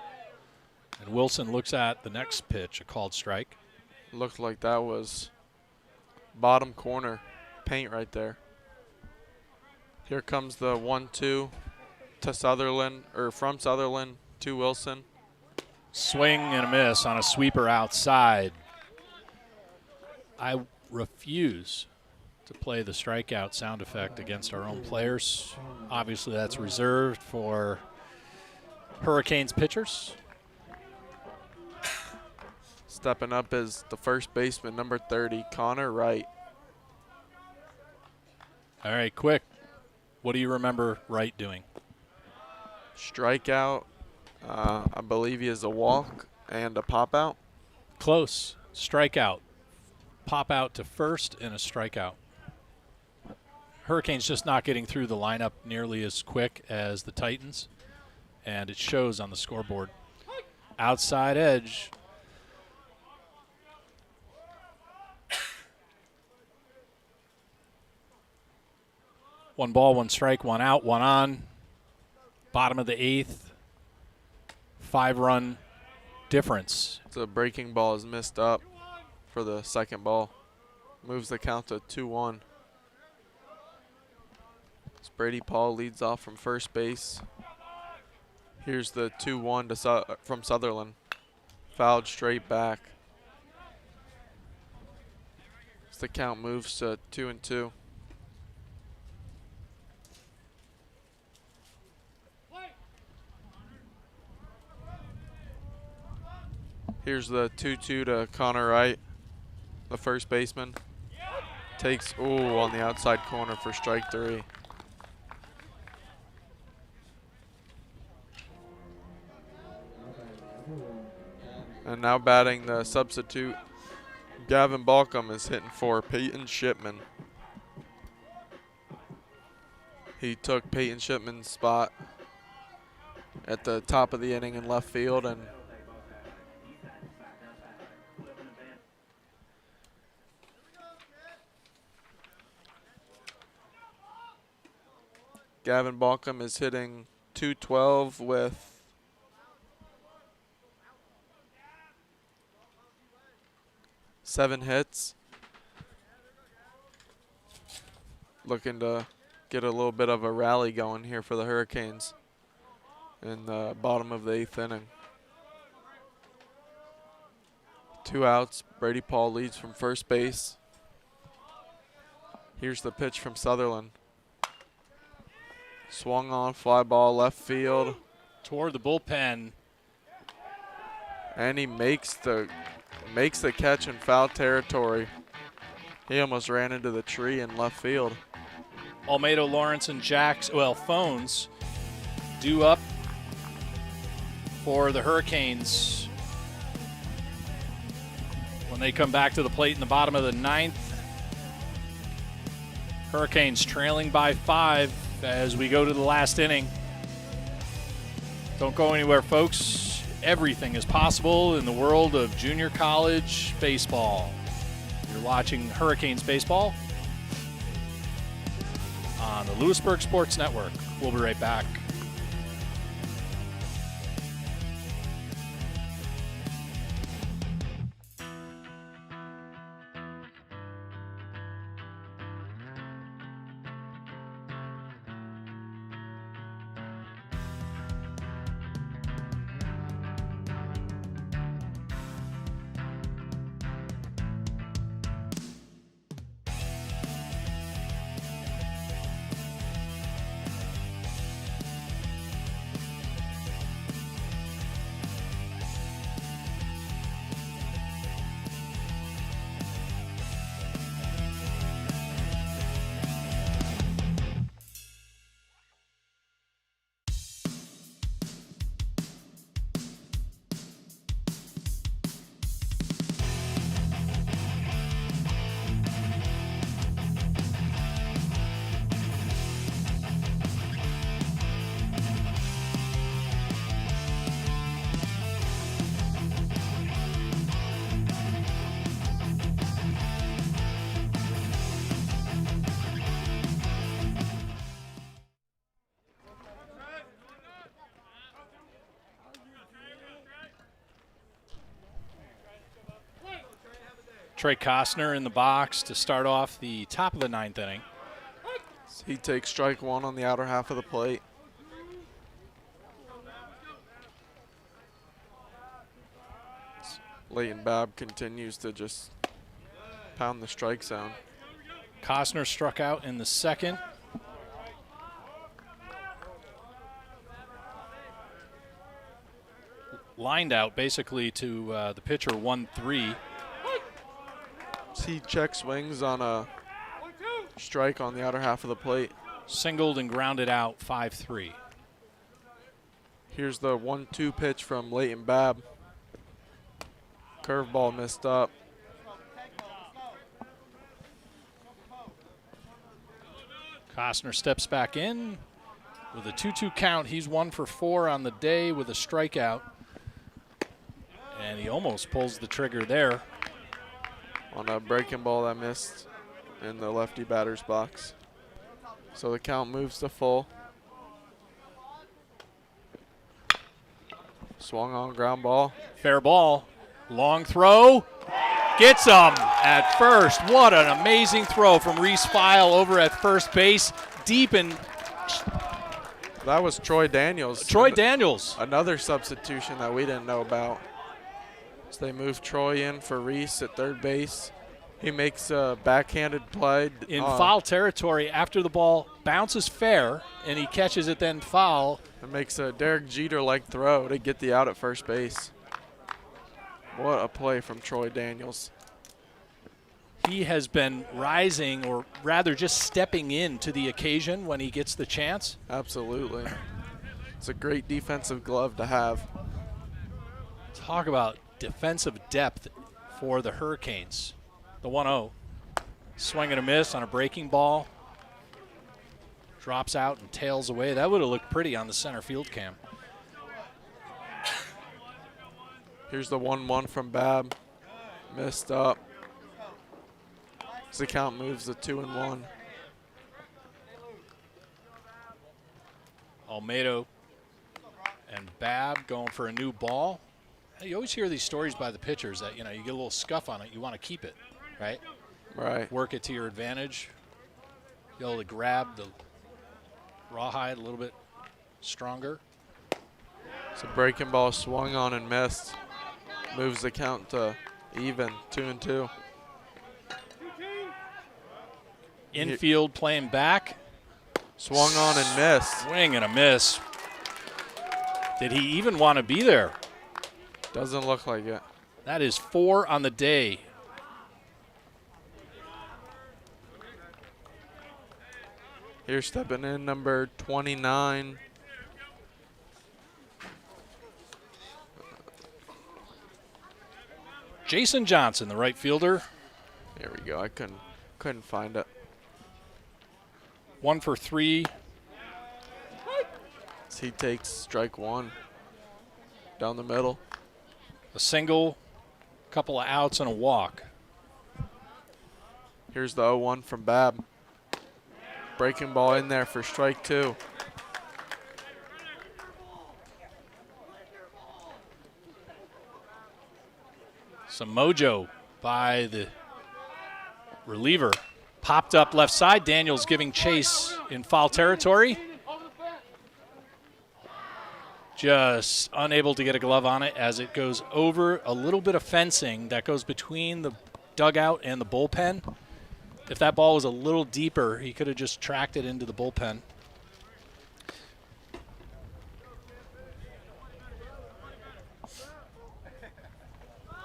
And Wilson looks at the next pitch, a called strike. Looked like that was bottom corner paint right there. Here comes the 1-2 to Sutherland, or from Sutherland to Wilson. Swing and a miss on a sweeper outside. I refuse to play the strikeout sound effect against our own players. Obviously, that's reserved for Hurricanes pitchers. Stepping up is the first baseman, number 30, Connor Wright. All right, quick. What do you remember Wright doing? Strikeout. I believe he has a walk and a pop out. Close. Strikeout. Pop out to first and a strikeout. Hurricanes just not getting through the lineup nearly as quick as the Titans, and it shows on the scoreboard. Outside edge. One ball, 1 strike, 1 out, 1 on. Bottom of the 8th. 5-run difference. The breaking ball is missed up for the second ball. Moves the count to 2-1. Brady Paul leads off from first base. Here's the 2-1 to from Sutherland. Fouled straight back. As the count moves to 2-2. Here's the 2-2 to Connor Wright, the first baseman. Takes, on the outside corner for strike 3. And now batting the substitute, Gavin Balcom is hitting for Peyton Shipman. He took Peyton Shipman's spot at the top of the inning in left field, and Gavin Balcom is hitting .212 with 7 hits. Looking to get a little bit of a rally going here for the Hurricanes in the bottom of the 8th inning. 2 outs. Brady Paul leads from first base. Here's the pitch from Sutherland. Swung on, fly ball left field. Toward the bullpen. And he makes the catch in foul territory. He almost ran into the tree in left field. Almeida, Lawrence, and Phones due up for the Hurricanes when they come back to the plate in the bottom of the 9th. Hurricanes trailing by 5 as we go to the last inning. Don't go anywhere, folks. Everything is possible in the world of junior college baseball. You're watching Hurricanes baseball on the Louisburg Sports Network. We'll be right back. Trey Costner in the box to start off the top of the 9th inning. He takes strike 1 on the outer half of the plate. Leighton Babb continues to just pound the strike zone. Costner struck out in the 2nd. Lined out basically to the pitcher 1-3. He check swings on a strike on the outer half of the plate. Singled and grounded out 5-3. Here's the 1-2 pitch from Leighton Babb. Curveball missed up. Costner steps back in with a 2-2 count. He's 1 for 4 on the day with a strikeout. And he almost pulls the trigger there. On a breaking ball that missed in the lefty batter's box. So the count moves to full. Swung on ground ball. Fair ball. Long throw. Gets him at first. What an amazing throw from Reese File over at first base. Deep in. That was Troy Daniels. Troy Daniels. Another substitution that we didn't know about. So they move Troy in for Reese at third base. He makes a backhanded play. In foul territory after the ball bounces fair, and he catches it then foul. And makes a Derek Jeter-like throw to get the out at first base. What a play from Troy Daniels. He has been rising, or rather just stepping in to the occasion when he gets the chance. Absolutely. It's a great defensive glove to have. Talk about defensive depth for the Hurricanes. The 1-0. Swing and a miss on a breaking ball. Drops out and tails away. That would have looked pretty on the center field cam. Here's the 1-1 from Babb. Missed up. As the count moves to 2-1. Almeida and Babb going for a new ball. You always hear these stories by the pitchers that, you know, you get a little scuff on it, you want to keep it, right? Right. Work it to your advantage. Be able to grab the rawhide a little bit stronger. So breaking ball swung on and missed. Moves the count to even, 2-2. Infield playing back. Swung on and missed. Swing and a miss. Did he even want to be there? Doesn't look like it. That is 4 on the day. Here stepping in, number 29. Jason Johnson, the right fielder. Here we go. I couldn't find it. 1 for 3. As he takes strike 1 down the middle. A single, couple of outs, and a walk. Here's the 0-1 from Babb. Breaking ball in there for strike 2. Some mojo by the reliever. Popped up left side. Daniels giving chase in foul territory. Just unable to get a glove on it as it goes over a little bit of fencing that goes between the dugout and the bullpen. If that ball was a little deeper, he could have just tracked it into the bullpen.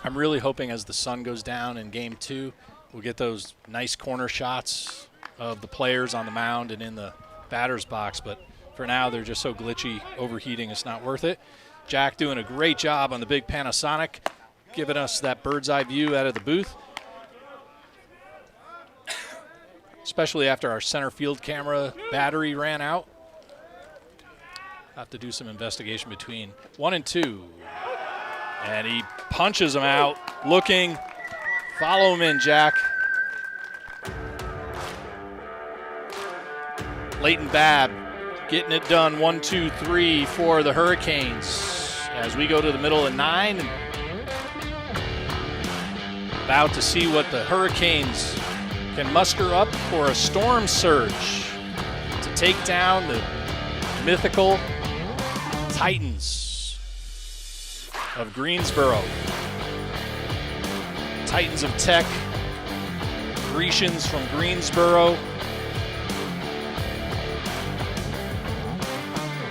I'm really hoping as the sun goes down in game 2, we'll get those nice corner shots of the players on the mound and in the batter's box. But for now, they're just so glitchy, overheating, it's not worth it. Jack doing a great job on the big Panasonic, giving us that bird's eye view out of the booth. Especially after our center field camera battery ran out. Have to do some investigation between 1 and 2. And he punches him out, looking. Follow him in, Jack. Leighton Babb getting it done, 1, 2, 3 for the Hurricanes. As we go to the middle of 9. About to see what the Hurricanes can muster up for a storm surge to take down the mythical Titans of Greensboro. Titans of Tech, Grecians from Greensboro.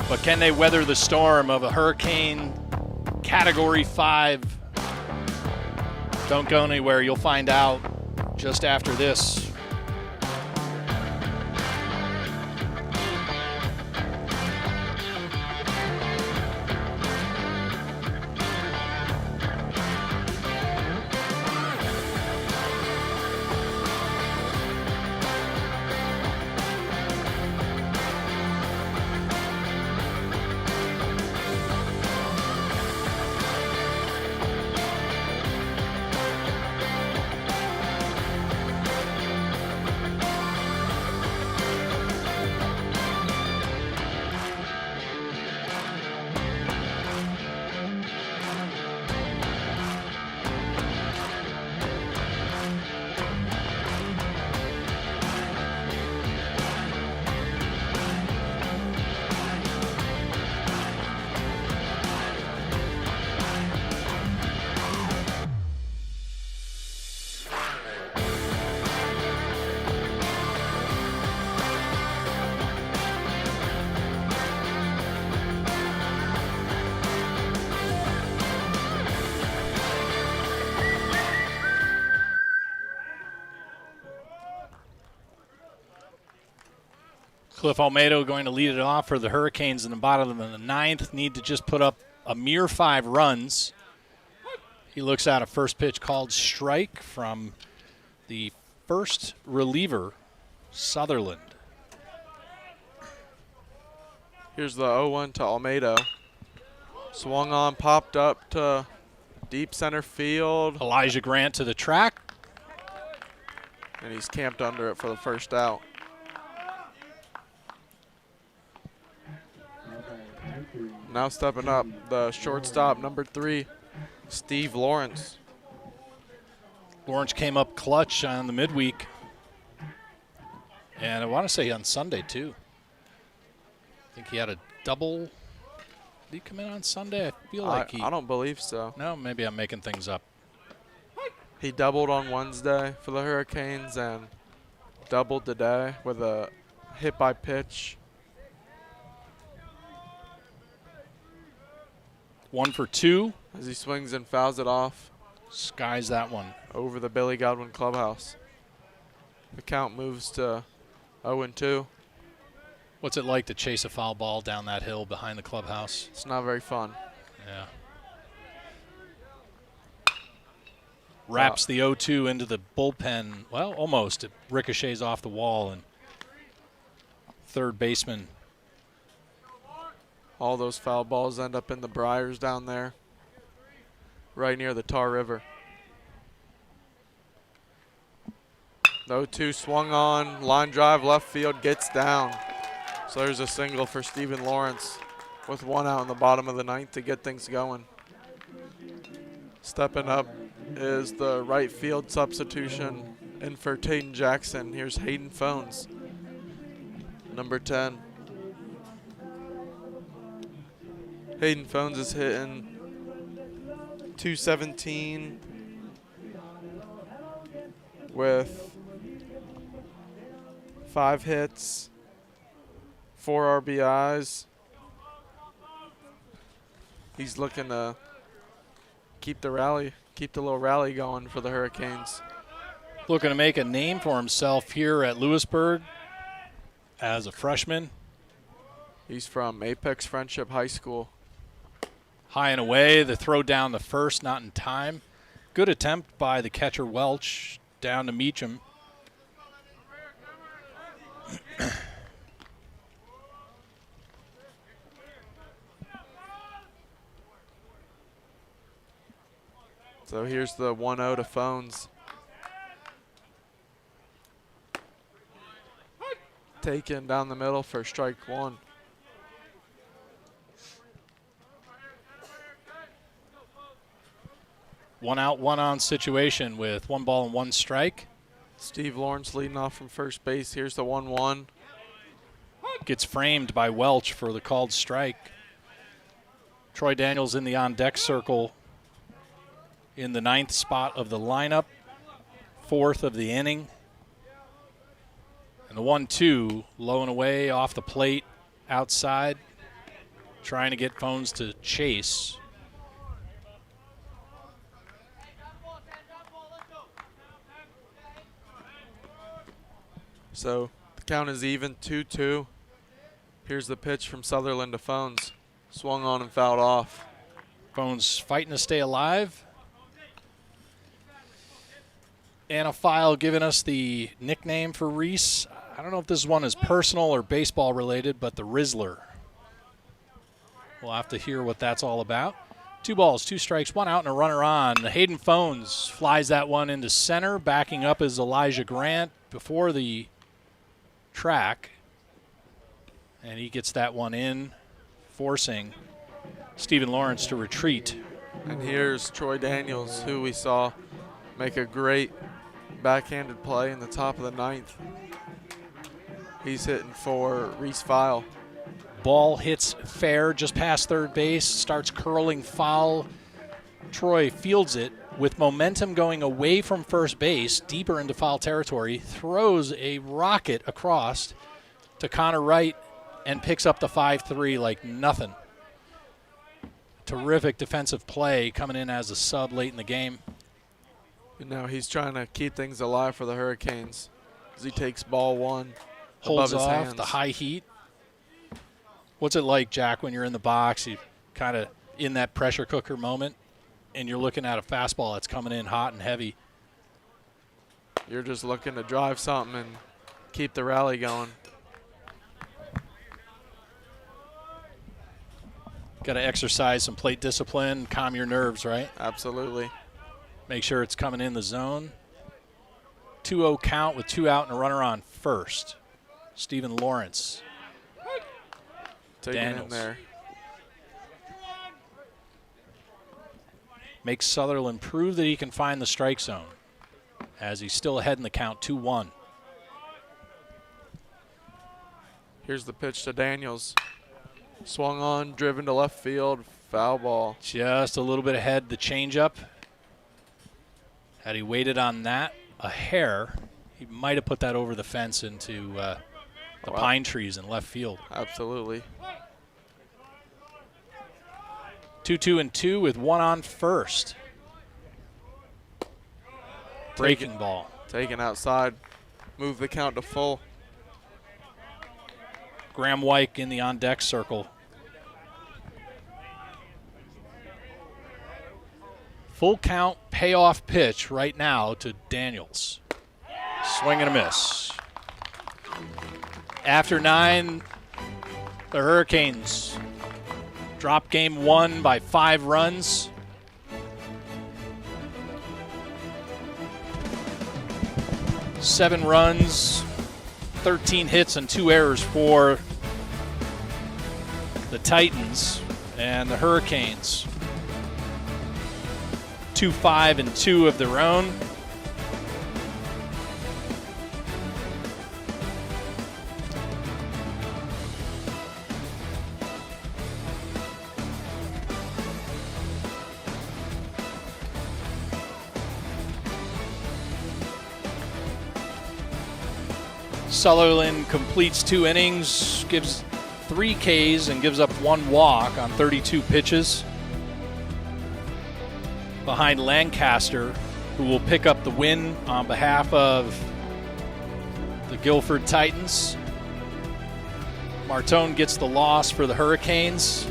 But can they weather the storm of a hurricane Category 5? Don't go anywhere, you'll find out just after this. Cliff Almeida going to lead it off for the Hurricanes in the bottom of the 9th. Need to just put up a mere 5 runs. He looks at a first pitch called strike from the first reliever, Sutherland. Here's the 0-1 to Almeida. Swung on, popped up to deep center field. Elijah Grant to the track. And he's camped under it for the first out. Now stepping up, the shortstop, number 3, Steve Lawrence. Lawrence came up clutch on the midweek. And I want to say on Sunday, too. I think he had a double. Did he come in on Sunday? I feel like he. I don't believe so. No, maybe I'm making things up. He doubled on Wednesday for the Hurricanes and doubled today with a hit by pitch. 1 for 2. As he swings and fouls it off Skies that one. over the Billy Godwin clubhouse. The count moves to 0-2. What's it like to chase a foul ball down that hill behind the clubhouse? It's not very fun. Yeah. Wraps the 0-2 into the bullpen. Well, almost. It ricochets off the wall, and third baseman. All those foul balls end up in the briars down there, right near the Tar River. The 0-2 swung on, line drive, left field, gets down. So there's a single for Stephen Lawrence with 1 out in the bottom of the 9th to get things going. Stepping up is the right field substitution in for Taden Jackson. Here's Hayden Phones, number 10. Hayden Phones is hitting .217 with 5 hits, 4 RBIs. He's looking to keep the little rally going for the Hurricanes. Looking to make a name for himself here at Louisburg as a freshman. He's from Apex Friendship High School. High and away, the throw down the first, not in time. Good attempt by the catcher Welch down to Meacham. So here's the 1-0 to Phones. Taken down the middle for strike 1. One out, one on situation with 1 ball and 1 strike. Steve Lawrence leading off from first base. Here's the 1-1. Gets framed by Welch for the called strike. Troy Daniels in the on-deck circle in the 9th spot of the lineup, 4th of the inning. And the 1-2 low and away off the plate outside, trying to get Phones to chase. So the count is even, 2-2. Here's the pitch from Sutherland to Phones. Swung on and fouled off. Phones fighting to stay alive. Anaphile giving us the nickname for Reese. I don't know if this one is personal or baseball related, but the Rizzler. We'll have to hear what that's all about. 2 balls, 2 strikes, 1 out and a runner on. Hayden Phones flies that one into center. Backing up is Elijah Grant before the track. And he gets that one in, forcing Stephen Lawrence to retreat. And here's Troy Daniels, who we saw make a great backhanded play in the top of the 9th. He's hitting for Reese File. Ball hits fair just past third base, starts curling foul. Troy fields it with momentum going away from first base, deeper into foul territory, throws a rocket across to Connor Wright and picks up the 5-3 like nothing. Terrific defensive play coming in as a sub late in the game. And now he's trying to keep things alive for the Hurricanes as he takes ball 1 Holds above his off hands. the high heat. What's it like, Jack, when you're in the box, you kind of in that pressure cooker moment, and you're looking at a fastball that's coming in hot and heavy? You're just looking to drive something and keep the rally going. Got to exercise some plate discipline, calm your nerves, right? Absolutely. Make sure it's coming in the zone. 2-0 count with 2 out and a runner on first. Stephen Lawrence. Taking in Daniels. there. makes Sutherland prove that he can find the strike zone, as he's still ahead in the count, 2-1. Here's the pitch to Daniels. Swung on, driven to left field, foul ball. Just a little bit ahead, the changeup. Had he waited on that a hair, he might have put that over the fence into the pine trees in left field. Absolutely. 2-2-2 with one on first. Breaking ball. Taken outside. Move the count to full. Graham Wyke in the on-deck circle. Full count payoff pitch right now to Daniels. Swing and a miss. After 9, the Hurricanes drop game 1 by 5 runs. Seven runs, 13 hits and 2 errors for the Titans, and the Hurricanes 2-5-2 of their own. Sutherland completes 2 innings, gives 3 Ks, and gives up 1 walk on 32 pitches. Behind Lancaster, who will pick up the win on behalf of the Guilford Titans. Martone gets the loss for the Hurricanes.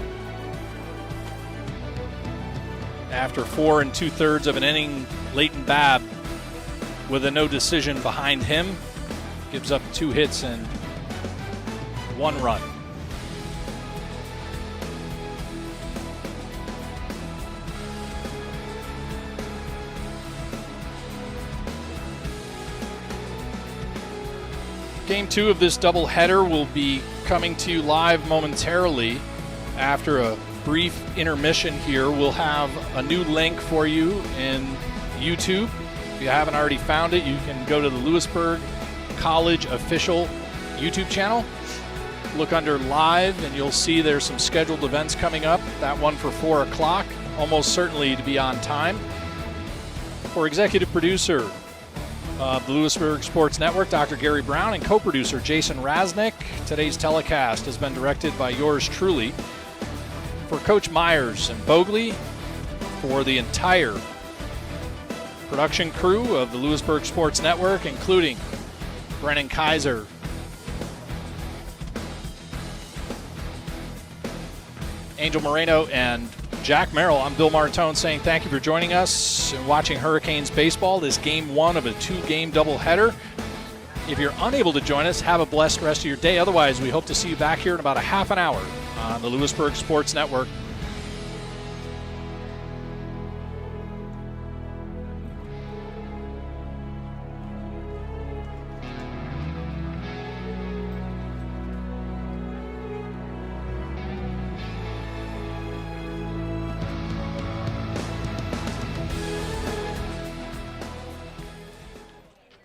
After 4 2/3 of an inning, Leighton Babb, with a no decision behind him, gives up 2 hits and 1 run. Game 2 of this doubleheader will be coming to you live momentarily. After a brief intermission here, we'll have a new link for you in YouTube. If you haven't already found it, you can go to the Louisburg College official YouTube channel. Look under live and you'll see there's some scheduled events coming up. That one for 4 o'clock, almost certainly to be on time. For executive producer of the Louisburg Sports Network, Dr. Gary Brown, and co-producer Jason Raznick, today's telecast has been directed by yours truly. For Coach Myers and Bogley, for the entire production crew of the Louisburg Sports Network, including Brennan Kaiser, Angel Moreno, and Jack Merrill, I'm Bill Martone saying thank you for joining us and watching Hurricanes baseball, this game 1 of a 2-game doubleheader. If you're unable to join us, have a blessed rest of your day. Otherwise, we hope to see you back here in about a half an hour on the Louisburg Sports Network.